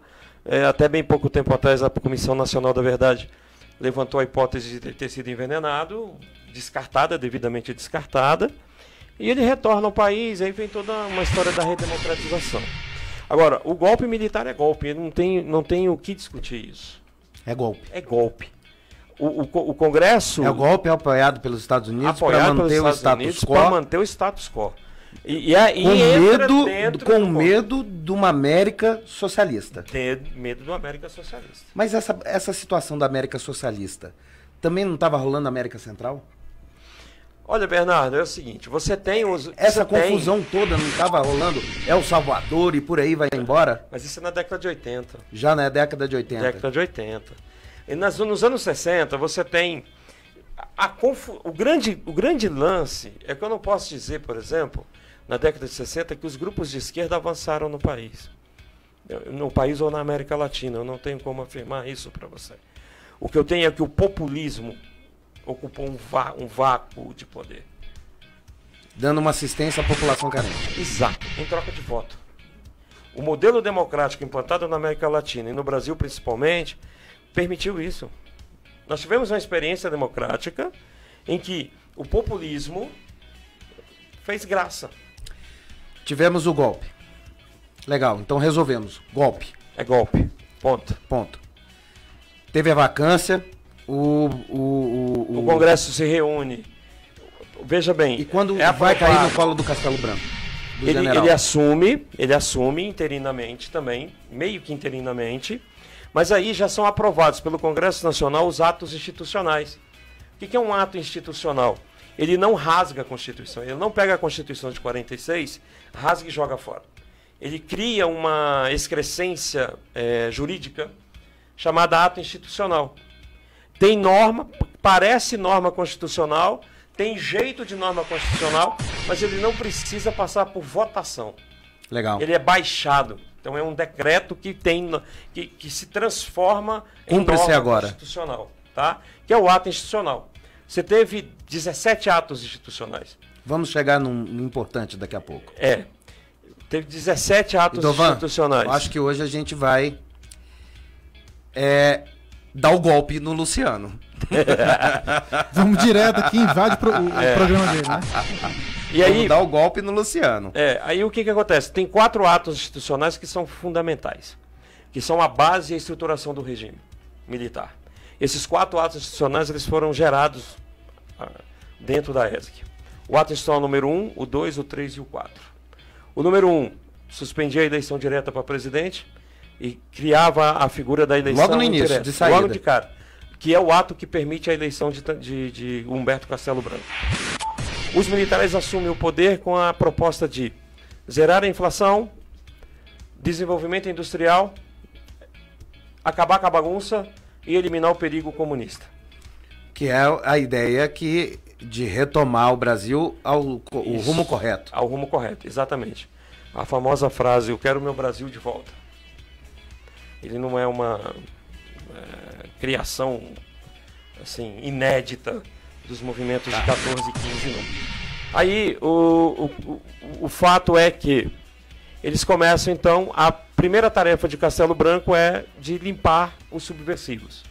Até bem pouco tempo atrás a Comissão Nacional da Verdade levantou a hipótese de ter sido envenenado, devidamente descartada, e ele retorna ao país, aí vem toda uma história da redemocratização. Agora, o golpe militar é golpe, ele não tem o que discutir isso. É golpe. É golpe. O Congresso... É o golpe apoiado pelos Estados Unidos para manter o status quo. Para manter o status quo. Com medo de uma América socialista. Medo de uma América socialista. Mas essa situação da América socialista também não estava rolando na América Central? Olha, Bernardo, é o seguinte, você tem os... Essa confusão toda não estava rolando? El Salvador e por aí vai embora? Mas isso é na década de 80. Já na década de 80. Década de 80. E nos anos 60, você tem o grande lance é que eu não posso dizer, por exemplo, na década de 60, que os grupos de esquerda avançaram no país. No país ou na América Latina. Eu não tenho como afirmar isso para você. O que eu tenho é que o populismo ocupou um vácuo de poder. Dando uma assistência à população carente. Exato, em troca de voto. O modelo democrático implantado na América Latina e no Brasil principalmente permitiu isso. Nós tivemos uma experiência democrática em que o populismo fez graça. Tivemos o golpe. Legal, então resolvemos. Golpe. É golpe. Ponto. Teve a vacância, o Congresso se reúne. Veja bem. E quando é vai cair no colo do Castelo Branco? Ele assume interinamente também, meio que interinamente, mas aí já são aprovados pelo Congresso Nacional os atos institucionais. O que é um ato institucional? Ele não rasga a Constituição, ele não pega a Constituição de 46, rasga e joga fora. Ele cria uma excrescência jurídica chamada ato institucional. Tem norma, parece norma constitucional, tem jeito de norma constitucional, mas ele não precisa passar por votação. Legal. Ele é baixado. Então é um decreto que se transforma em norma agora. Constitucional, tá? Que é o ato institucional. Você teve 17 atos institucionais. Vamos chegar num importante daqui a pouco. Teve 17 atos institucionais. Eu acho que hoje a gente vai dar o golpe no Luciano. Vamos direto aqui, invade o programa dele, né? E aí, vamos dar o golpe no Luciano. Aí o que acontece? Tem 4 atos institucionais que são fundamentais, que são a base e a estruturação do regime militar. Esses 4 atos institucionais eles foram gerados dentro da ESG. O ato institucional número 1, o 2, o 3 e o 4. O número 1 suspendia a eleição direta para presidente e criava a figura da eleição logo no início, direta, de saída. logo de cara, que é o ato que permite a eleição de Humberto Castelo Branco. Os militares assumem o poder com a proposta de zerar a inflação, desenvolvimento industrial, acabar com a bagunça e eliminar o perigo comunista. Que é a ideia de retomar o Brasil ao rumo correto. Ao rumo correto, exatamente. A famosa frase, eu quero meu Brasil de volta. Ele não é uma criação assim, inédita dos movimentos de 14 e 15, não. Aí, o fato é que eles começam, então, a primeira tarefa de Castelo Branco é de limpar os subversivos.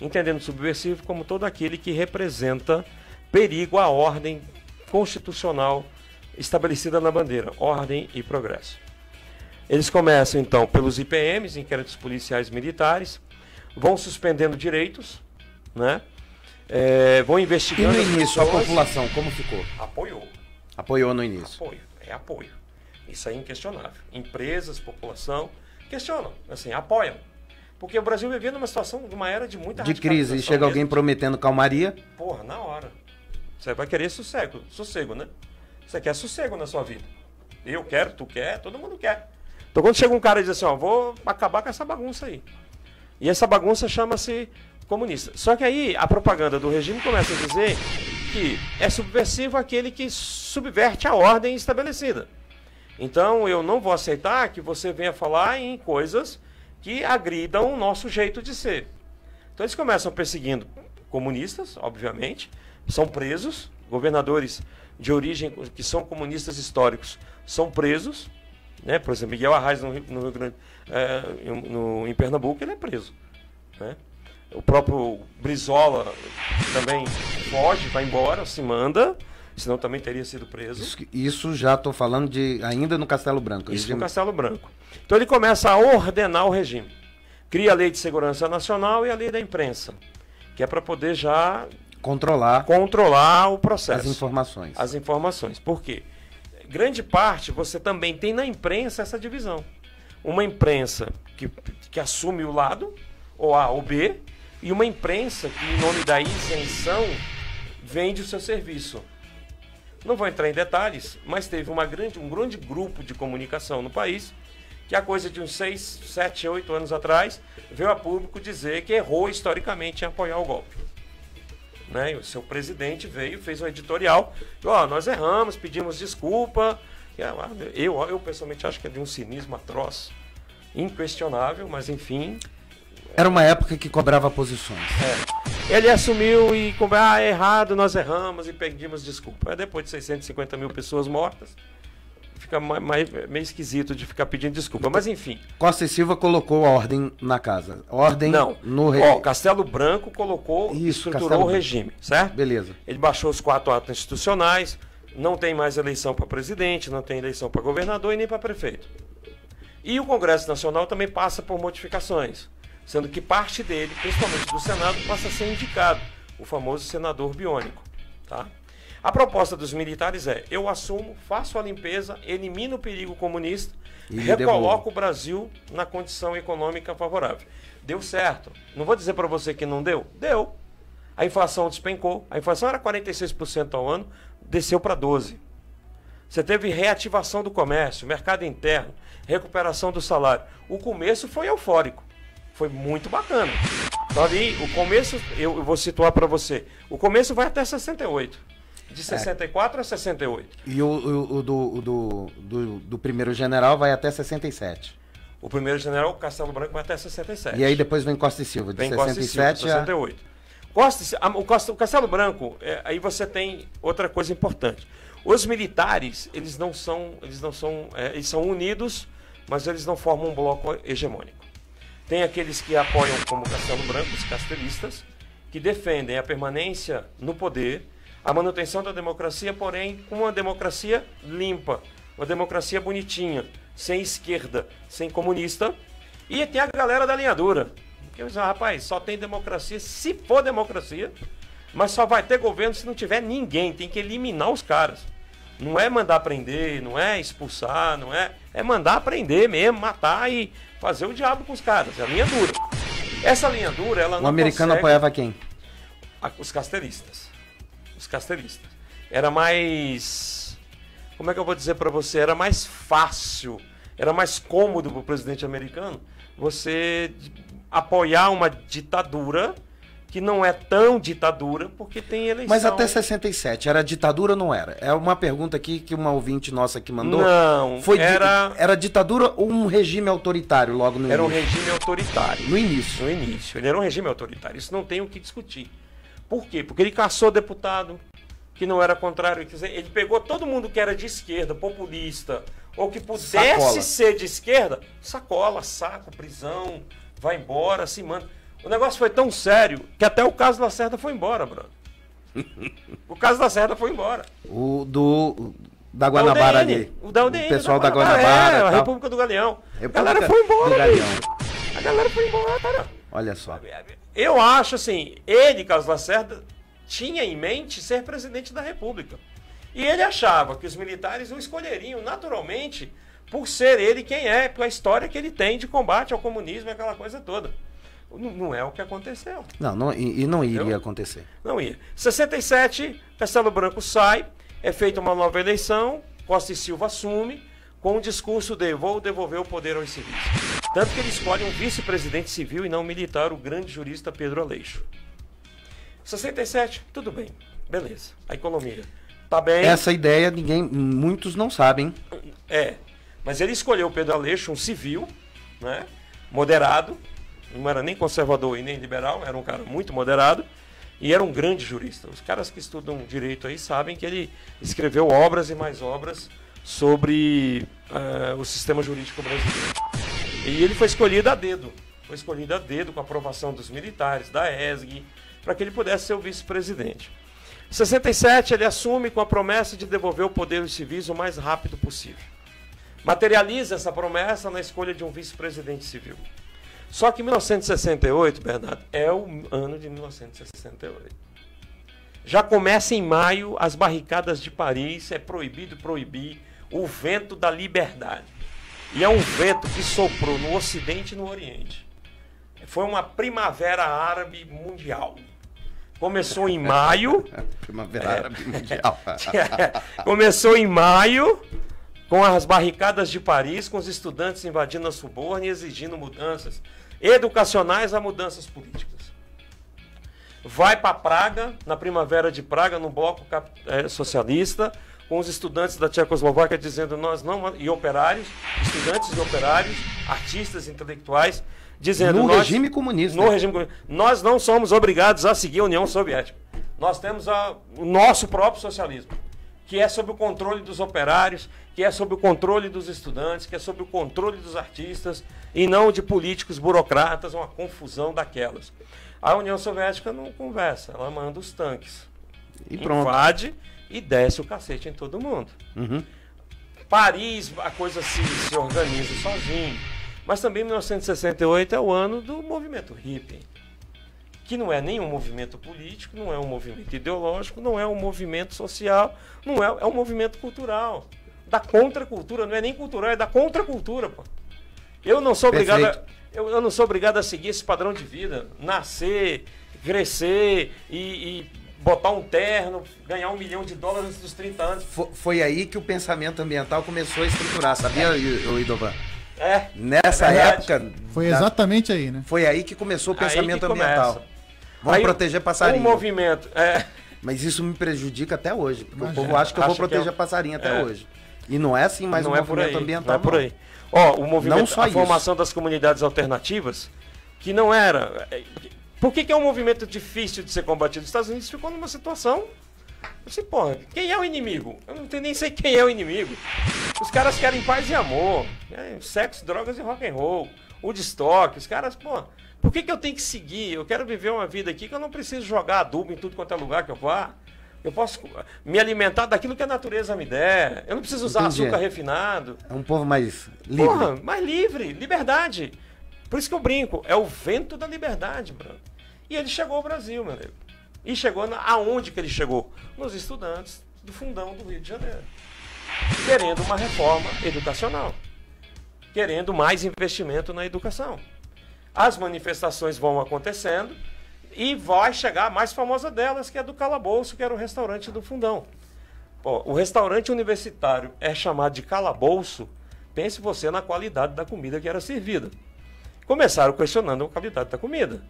Entendendo o subversivo como todo aquele que representa perigo à ordem constitucional estabelecida na bandeira, ordem e progresso. Eles começam, então, pelos IPMs, inquéritos policiais militares, vão suspendendo direitos, né? Vão investigando. E no início, a população, como ficou? Apoiou. Apoiou no início. Apoio. Isso é inquestionável. Empresas, população, questionam, assim, apoiam. Porque o Brasil vivia numa situação, de uma era de muita de crise, e chega alguém prometendo calmaria. Porra, na hora. Você vai querer sossego, né? Você quer sossego na sua vida. Eu quero, tu quer, todo mundo quer. Então quando chega um cara e diz assim, ó, vou acabar com essa bagunça aí. E essa bagunça chama-se comunista. Só que aí a propaganda do regime começa a dizer que é subversivo aquele que subverte a ordem estabelecida. Então eu não vou aceitar que você venha falar em coisas que agridam o nosso jeito de ser. Então eles começam perseguindo comunistas, obviamente, são presos, governadores de origem que são comunistas históricos são presos, né? Por exemplo, Miguel Arraes no Rio Grande, em Pernambuco, ele é preso, né? O próprio Brizola também foge, vai embora, se manda, senão também teria sido preso. Isso já estou falando ainda no Castelo Branco. Isso no Castelo Branco. Então ele começa a ordenar o regime. Cria a Lei de Segurança Nacional e a Lei da Imprensa, que é para poder já controlar o processo. As informações. Por quê? Grande parte você também tem na imprensa essa divisão. Uma imprensa que assume o lado, ou A ou B, e uma imprensa que, em nome da isenção, vende o seu serviço. Não vou entrar em detalhes, mas teve um grande grupo de comunicação no país que há coisa de uns 6, 7, 8 anos atrás veio a público dizer que errou historicamente em apoiar o golpe. né? E o seu presidente veio, fez um editorial, nós erramos, pedimos desculpa. Eu pessoalmente acho que é de um cinismo atroz, inquestionável, mas enfim. Era uma época que cobrava posições. Ele assumiu e errado, nós erramos e pedimos desculpa. Depois de 650 mil pessoas mortas, fica meio esquisito de ficar pedindo desculpa, mas enfim. Costa e Silva colocou a ordem na casa. Ordem não. No regime. Castelo Branco colocou e estruturou o regime, certo? Beleza. Ele baixou os 4 atos institucionais, não tem mais eleição para presidente, não tem eleição para governador e nem para prefeito. E o Congresso Nacional também passa por modificações, sendo que parte dele, principalmente do Senado, passa a ser indicado, o famoso senador biônico, tá? A proposta dos militares é: eu assumo, faço a limpeza, elimino o perigo comunista, recoloco o Brasil na condição econômica favorável. Deu certo. Não vou dizer para você que não deu. Deu. A inflação despencou. A inflação era 46% ao ano, desceu para 12%. Você teve reativação do comércio, mercado interno, recuperação do salário. O começo foi eufórico. Foi muito bacana. Então ali, o começo, eu vou situar para você, o começo vai até 68. De 64 a 68. E o do primeiro general vai até 67. O primeiro general, o Castelo Branco, vai até 67. E aí depois vem Costa e Silva, de vem 67 a 68. O Castelo Branco, aí você tem outra coisa importante. Os militares, eles são unidos, mas eles não formam um bloco hegemônico. Tem aqueles que apoiam, como o Castelo Branco, os castelistas, que defendem a permanência no poder, a manutenção da democracia, porém com uma democracia limpa, uma democracia bonitinha, sem esquerda, sem comunista. E tem a galera da linha dura, que diz, rapaz, só tem democracia se for democracia, mas só vai ter governo se não tiver ninguém, tem que eliminar os caras. Não é mandar prender, não é expulsar, não é... É mandar prender mesmo, matar e fazer o diabo com os caras, é a linha dura. Essa linha dura, ela não O americano apoiava quem? Os castelistas. Os castelistas. Era mais... Como é que eu vou dizer para você? Era mais fácil, era mais cômodo para o presidente americano você apoiar uma ditadura que não é tão ditadura, porque tem eleição. Mas até 67, era ditadura ou não era? É uma pergunta aqui que uma ouvinte nossa aqui mandou. Não, era ditadura ou um regime autoritário logo no início? Era um regime autoritário. No início? No início, ele era um regime autoritário, isso não tem o que discutir. Por quê? Porque ele caçou deputado que não era contrário, quer dizer, ele pegou todo mundo que era de esquerda, populista, ou que pudesse ser de esquerda, sacola, saco, prisão, vai embora, se manda. O negócio foi tão sério que até o caso Lacerda foi embora, Bruno. O caso Lacerda foi embora. Da Guanabara ali. O da UDN. O pessoal da Guanabara. A República do Galeão. A galera foi embora. A galera foi embora, cara. Olha só. Eu acho assim, ele, Carlos Lacerda, tinha em mente ser presidente da República. E ele achava que os militares o escolheriam naturalmente por ser ele quem é, pela história que ele tem de combate ao comunismo e aquela coisa toda. Não é o que aconteceu. Não iria acontecer. Não ia. 67, Castelo Branco sai, é feita uma nova eleição, Costa e Silva assume, com o discurso de vou devolver o poder aos civis. Tanto que ele escolhe um vice-presidente civil e não militar, o grande jurista Pedro Aleixo. 67, tudo bem, beleza. A economia tá bem. Essa ideia muitos não sabem. Mas ele escolheu o Pedro Aleixo, um civil, né, moderado, não era nem conservador e nem liberal, era um cara muito moderado e era um grande jurista. Os caras que estudam direito aí sabem que ele escreveu obras e mais obras sobre o sistema jurídico brasileiro. E ele foi escolhido a dedo. Foi escolhido a dedo com a aprovação dos militares, da ESG, para que ele pudesse ser o vice-presidente. Em 67, ele assume com a promessa de devolver o poder aos civis o mais rápido possível. Materializa essa promessa na escolha de um vice-presidente civil. Só que 1968, Bernardo, é o ano de 1968. Já começa em maio as barricadas de Paris, é proibido proibir o vento da liberdade. E é um vento que soprou no Ocidente e no Oriente. Foi uma primavera árabe mundial. Começou em maio. Primavera árabe mundial. Começou em maio, com as barricadas de Paris, com os estudantes invadindo a Sorbonne e exigindo mudanças educacionais a mudanças políticas. vai para Praga, na primavera de Praga, no bloco socialista, com os estudantes da Tchecoslováquia dizendo nós não, e operários, estudantes e operários, artistas intelectuais, dizendo no regime comunista. No regime comunista. Nós não somos obrigados a seguir a União Soviética. Nós temos o nosso próprio socialismo, que é sob o controle dos operários, que é sob o controle dos estudantes, que é sob o controle dos artistas, e não de políticos burocratas, uma confusão daquelas. A União Soviética não conversa, ela manda os tanques. E pronto. Invade e desce o cacete em todo mundo. Uhum. Paris, a coisa se organiza sozinho. Mas também 1968 é o ano do movimento hippie, que não é nem um movimento político, não é um movimento ideológico, não é um movimento social, é um movimento cultural. Da contracultura, não é nem cultural, é da contracultura, pô. Eu não sou obrigado a seguir esse padrão de vida, nascer, crescer e botar um terno, ganhar $1 milhão antes dos 30 anos. Foi aí que o pensamento ambiental começou a estruturar, sabia, Idovan? Nessa verdade. época... Foi exatamente aí, né? Foi aí que começou o pensamento que ambiental. Vamos proteger passarinho. O movimento... Mas isso me prejudica até hoje, porque o povo Imagina. acha que eu vou proteger passarinho até hoje. E não é assim mais um movimento ambiental. Não é por aí. Ó, o movimento, Não só a isso. formação das comunidades alternativas, que não era... Por que é um movimento difícil de ser combatido? Os Estados Unidos ficou numa situação... Assim, porra, quem é o inimigo? Eu não nem sei quem é o inimigo. Os caras querem paz e amor, sexo, drogas e rock and roll, Woodstock. Os caras, pô, por que eu tenho que seguir? Eu quero viver uma vida aqui que eu não preciso jogar adubo em tudo quanto é lugar que eu vá. Eu posso me alimentar daquilo que a natureza me der. Eu não preciso usar açúcar refinado. É um povo mais livre. Porra, mais livre, liberdade. Por isso que eu brinco, é o vento da liberdade, Bruno. E ele chegou ao Brasil, meu amigo. E chegou aonde que ele chegou? Nos estudantes do fundão do Rio de Janeiro. Querendo uma reforma educacional. Querendo mais investimento na educação. As manifestações vão acontecendo e vai chegar a mais famosa delas, que é do Calabouço, que era o restaurante do fundão. Pô, o restaurante universitário é chamado de Calabouço. Pense você na qualidade da comida que era servida. Começaram questionando a qualidade da comida.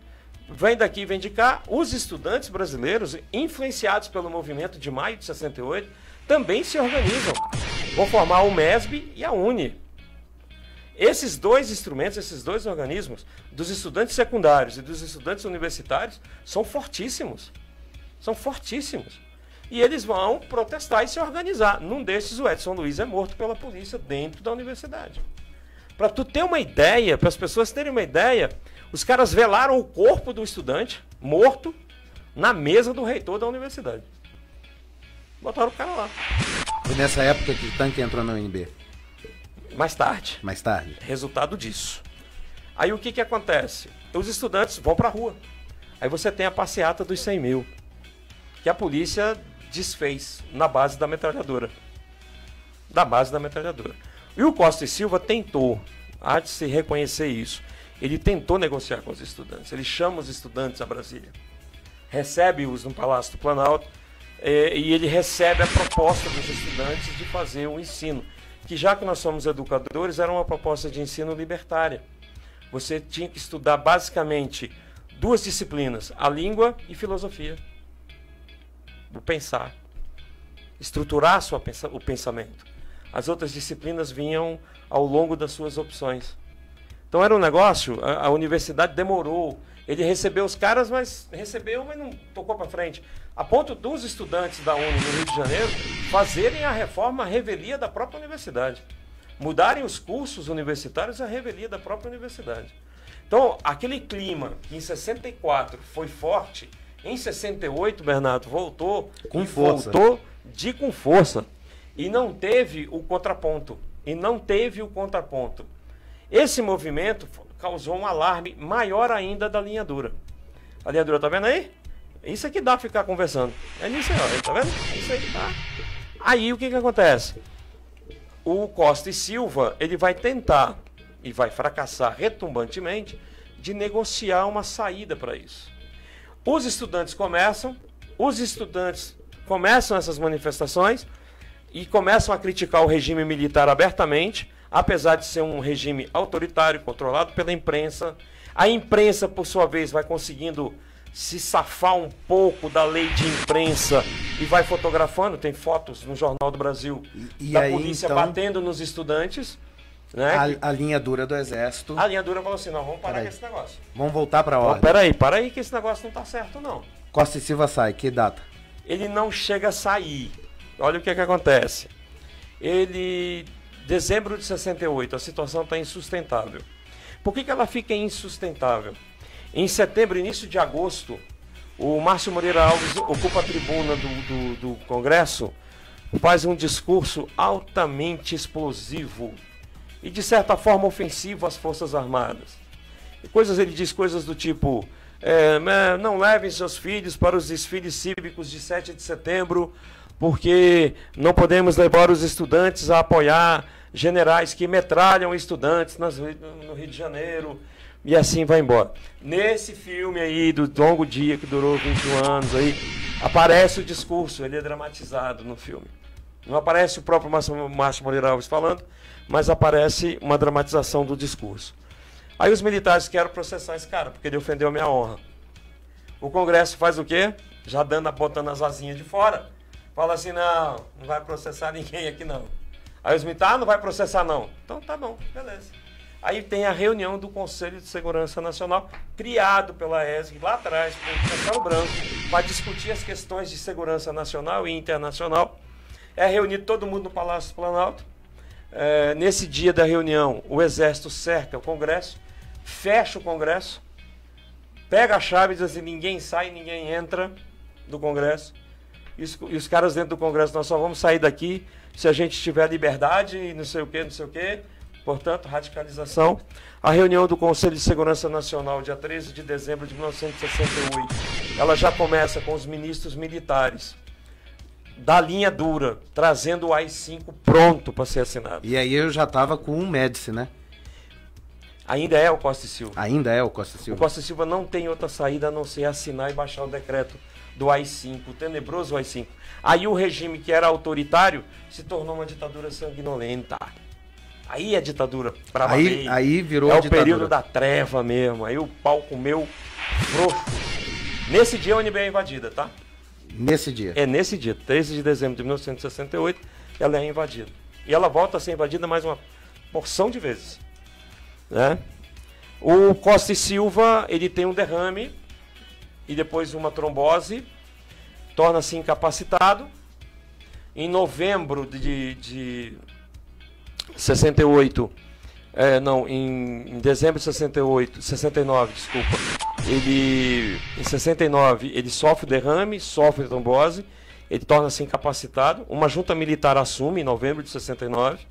Vem daqui, vem de cá. Os estudantes brasileiros, influenciados pelo movimento de maio de 68, também se organizam. Vão formar o MESB e a UNE. Esses dois instrumentos, esses dois organismos, dos estudantes secundários e dos estudantes universitários, são fortíssimos. São fortíssimos. E eles vão protestar e se organizar. Num desses, o Edson Luiz é morto pela polícia dentro da universidade. Para tu ter uma ideia, para as pessoas terem uma ideia, os caras velaram o corpo do estudante morto na mesa do reitor da universidade. Botaram o cara lá. Foi nessa época que o tanque entrou na UNB. Mais tarde. Mais tarde. Resultado disso. Aí o que acontece? Os estudantes vão para a rua. Aí você tem a passeata dos 100 mil, que a polícia desfez na base da metralhadora. Da base da metralhadora. E o Costa e Silva tentou, há de se reconhecer isso, ele tentou negociar com os estudantes. Ele chama os estudantes a Brasília. Recebe-os no Palácio do Planalto e ele recebe a proposta dos estudantes de fazer o ensino. Que já que nós somos educadores, era uma proposta de ensino libertária. Você tinha que estudar basicamente 2 disciplinas, a língua e filosofia. O pensar. Estruturar o pensamento. As outras disciplinas vinham ao longo das suas opções. Então era um negócio, a universidade demorou. Ele recebeu os caras, mas não tocou para frente. A ponto dos estudantes da UNE no Rio de Janeiro fazerem a reforma à revelia da própria universidade. Mudarem os cursos universitários à revelia da própria universidade. Então, aquele clima que em 64 foi forte, em 68, Bernardo, voltou com força. Voltou com força. E não teve o contraponto. Esse movimento causou um alarme maior ainda da linha dura. A linha dura, tá vendo aí? Isso aqui dá pra ficar conversando. É nisso aí, ó, tá vendo? Isso aí, tá? Aí o que acontece? O Costa e Silva, ele vai tentar, e vai fracassar retumbantemente, de negociar uma saída para isso. Os estudantes começam essas manifestações e começam a criticar o regime militar abertamente, apesar de ser um regime autoritário, controlado pela imprensa. A imprensa, por sua vez, vai conseguindo se safar um pouco da lei de imprensa e vai fotografando, tem fotos no Jornal do Brasil da aí, polícia então, batendo nos estudantes, né? A linha dura do Exército. A linha dura falou assim, não, vamos parar Peraí. com esse negócio. Vamos voltar para a Ó, ordem. para aí que esse negócio não tá certo não. Costa e Silva sai, que data? Ele não chega a sair. Olha o que acontece. Dezembro de 68, a situação está insustentável. Por que ela fica insustentável? Em setembro, início de agosto, o Márcio Moreira Alves ocupa a tribuna do Congresso, faz um discurso altamente explosivo e, de certa forma, ofensivo às Forças Armadas. Ele diz coisas do tipo, não levem seus filhos para os desfiles cívicos de 7 de setembro, porque não podemos levar os estudantes a apoiar generais que metralham estudantes no Rio de Janeiro, e assim vai embora. Nesse filme aí, do Longo Dia, que durou 21 anos, aí, aparece o discurso, ele é dramatizado no filme. Não aparece o próprio Márcio Moreira Alves falando, mas aparece uma dramatização do discurso. Aí os militares querem processar esse cara, porque ele ofendeu a minha honra. O Congresso faz o quê? Já botando as asinhas de fora. Fala assim, não vai processar ninguém aqui não. Aí os militares, não vai processar não. Então tá bom, beleza. Aí tem a reunião do Conselho de Segurança Nacional, criado pela ESG lá atrás, por Castelo Branco, para discutir as questões de segurança nacional e internacional. É reunido todo mundo no Palácio Planalto. Nesse dia da reunião, o Exército cerca o Congresso, fecha o Congresso, pega a chave e diz assim, ninguém sai, ninguém entra do Congresso. E os caras dentro do Congresso, nós só vamos sair daqui se a gente tiver liberdade e não sei o quê, não sei o quê. Portanto, radicalização. A reunião do Conselho de Segurança Nacional, dia 13 de dezembro de 1968, ela já começa com os ministros militares da linha dura, trazendo o AI-5 pronto para ser assinado. E aí eu já estava com um Médici, né? Ainda é o Costa e Silva. Ainda é o Costa e Silva. O Costa e Silva não tem outra saída a não ser assinar e baixar o decreto do AI-5, o tenebroso AI-5. Aí o regime que era autoritário se tornou uma ditadura sanguinolenta. Aí a ditadura pra valer. Aí virou a ditadura. É o período da treva mesmo. Aí o pau comeu frouxo. Nesse dia a UNB é invadida, tá? Nesse dia? É nesse dia, 13 de dezembro de 1968, ela é invadida. E ela volta a ser invadida mais uma porção de vezes. Né? O Costa e Silva, ele tem um derrame e depois uma trombose, torna-se incapacitado. Em novembro de 68, em dezembro de 69, desculpa, em 69 ele sofre derrame, sofre trombose, ele torna-se incapacitado. Uma junta militar assume em novembro de 69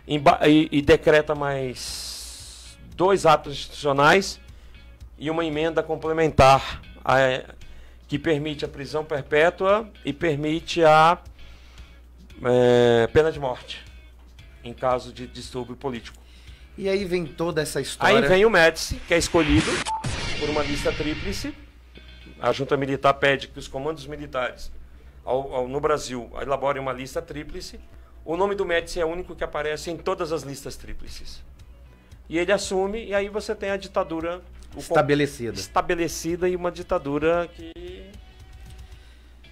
e decreta mais 2 atos institucionais e uma emenda complementar que permite a prisão perpétua e permite a pena de morte em caso de distúrbio político. E aí vem toda essa história. Aí vem o Médici, que é escolhido por uma lista tríplice. A junta militar pede que os comandos militares no Brasil elaborem uma lista tríplice. O nome do Médici é o único que aparece em todas as listas tríplices. E ele assume, e aí você tem a ditadura estabelecida e uma ditadura que...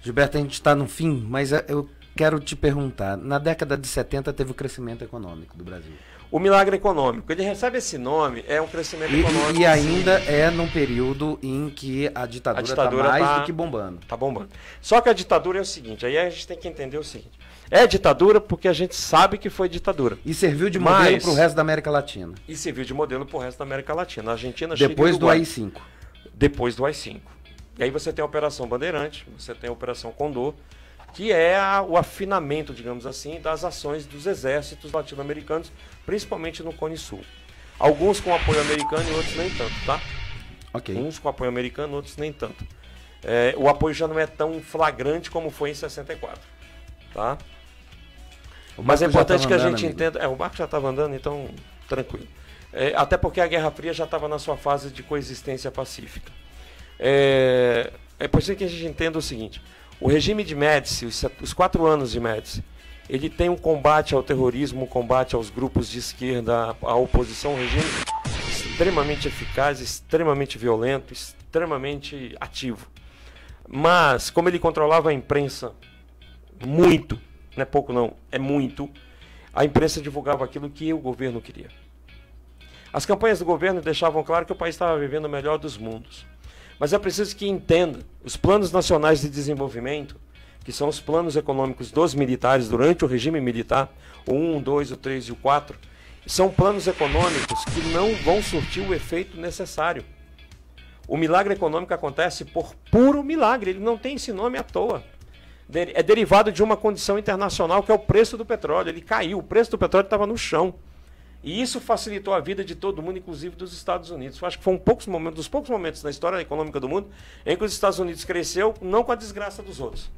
Gilberto, a gente está no fim, mas eu quero te perguntar, na década de 70 teve o crescimento econômico do Brasil. O milagre econômico, ele recebe esse nome, é um crescimento econômico. E ainda é num período em que a ditadura está mais do que bombando. Está bombando. Só que a ditadura é o seguinte, aí a gente tem que entender o seguinte. É ditadura porque a gente sabe que foi ditadura. E serviu de modelo para o resto da América Latina. E serviu de modelo para o resto da América Latina. Argentina, Chile, depois do AI-5. Depois do AI-5. E aí você tem a Operação Bandeirante, você tem a Operação Condor, que é o afinamento, digamos assim, das ações dos exércitos latino-americanos, principalmente no Cone Sul. Alguns com apoio americano e outros nem tanto, tá? Ok. Uns com apoio americano, outros nem tanto. O apoio já não é tão flagrante como foi em 64, tá? Mas é importante que a gente entenda... O barco já estava andando, então tranquilo. Até porque a Guerra Fria já estava na sua fase de coexistência pacífica. É importante que a gente entenda o seguinte. O regime de Médici, os 4 anos de Médici, ele tem um combate ao terrorismo, um combate aos grupos de esquerda, à oposição ao regime, extremamente eficaz, extremamente violento, extremamente ativo. Mas, como ele controlava a imprensa muito, não é pouco não, é muito, a imprensa divulgava aquilo que o governo queria. As campanhas do governo deixavam claro que o país estava vivendo o melhor dos mundos. Mas é preciso que entenda, os planos nacionais de desenvolvimento, que são os planos econômicos dos militares durante o regime militar, o 1, o 2, o 3 e o 4, são planos econômicos que não vão surtir o efeito necessário. O milagre econômico acontece por puro milagre, ele não tem esse nome à toa. É derivado de uma condição internacional que é o preço do petróleo. Ele caiu, o preço do petróleo estava no chão. E isso facilitou a vida de todo mundo, inclusive dos Estados Unidos. Eu acho que foi dos poucos momentos na história econômica do mundo em que os Estados Unidos cresceu, não com a desgraça dos outros.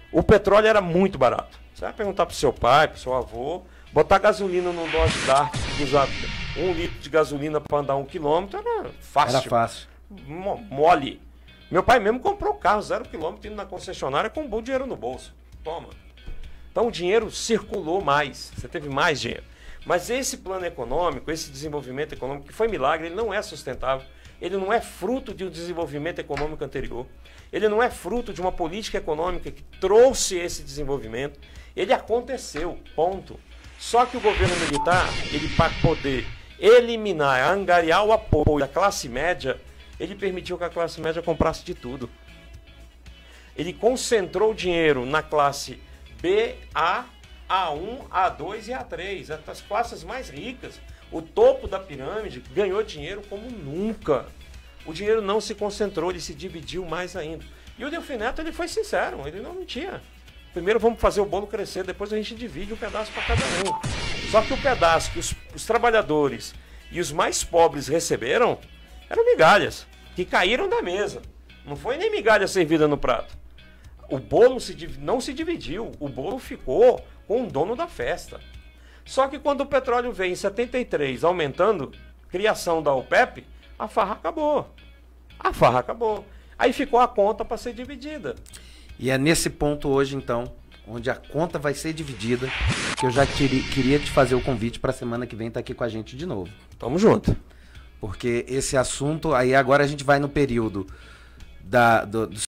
O petróleo era muito barato. Você vai perguntar para o seu pai, para o seu avô, botar gasolina num Dodge Dart, usar 1 litro de gasolina para andar 1 quilômetro, era fácil. Era fácil. Mole. Meu pai mesmo comprou o carro 0 quilômetro, indo na concessionária com um bom dinheiro no bolso. Toma. Então o dinheiro circulou mais, você teve mais dinheiro. Mas esse plano econômico, esse desenvolvimento econômico, que foi milagre, ele não é sustentável. Ele não é fruto de um desenvolvimento econômico anterior. Ele não é fruto de uma política econômica que trouxe esse desenvolvimento. Ele aconteceu, ponto. Só que o governo militar, ele para poder eliminar, angariar o apoio da classe média, ele permitiu que a classe média comprasse de tudo. Ele concentrou o dinheiro na classe B, A, A1, A2 e A3, as classes mais ricas. O topo da pirâmide ganhou dinheiro como nunca. O dinheiro não se concentrou, ele se dividiu mais ainda. E o Delfim Neto, ele foi sincero, ele não mentia. Primeiro vamos fazer o bolo crescer, depois a gente divide um pedaço para cada um. Só que o pedaço que os trabalhadores e os mais pobres receberam eram migalhas, que caíram da mesa. Não foi nem migalha servida no prato. O bolo não se dividiu, o bolo ficou com o dono da festa. Só que quando o petróleo veio em 73, aumentando, criação da OPEP, a farra acabou. A farra acabou. Aí ficou a conta para ser dividida. E é nesse ponto hoje, então, onde a conta vai ser dividida, que eu já queria te fazer o convite para a semana que vem estar aqui com a gente de novo. Tamo junto. Porque esse assunto, aí agora a gente vai no período dos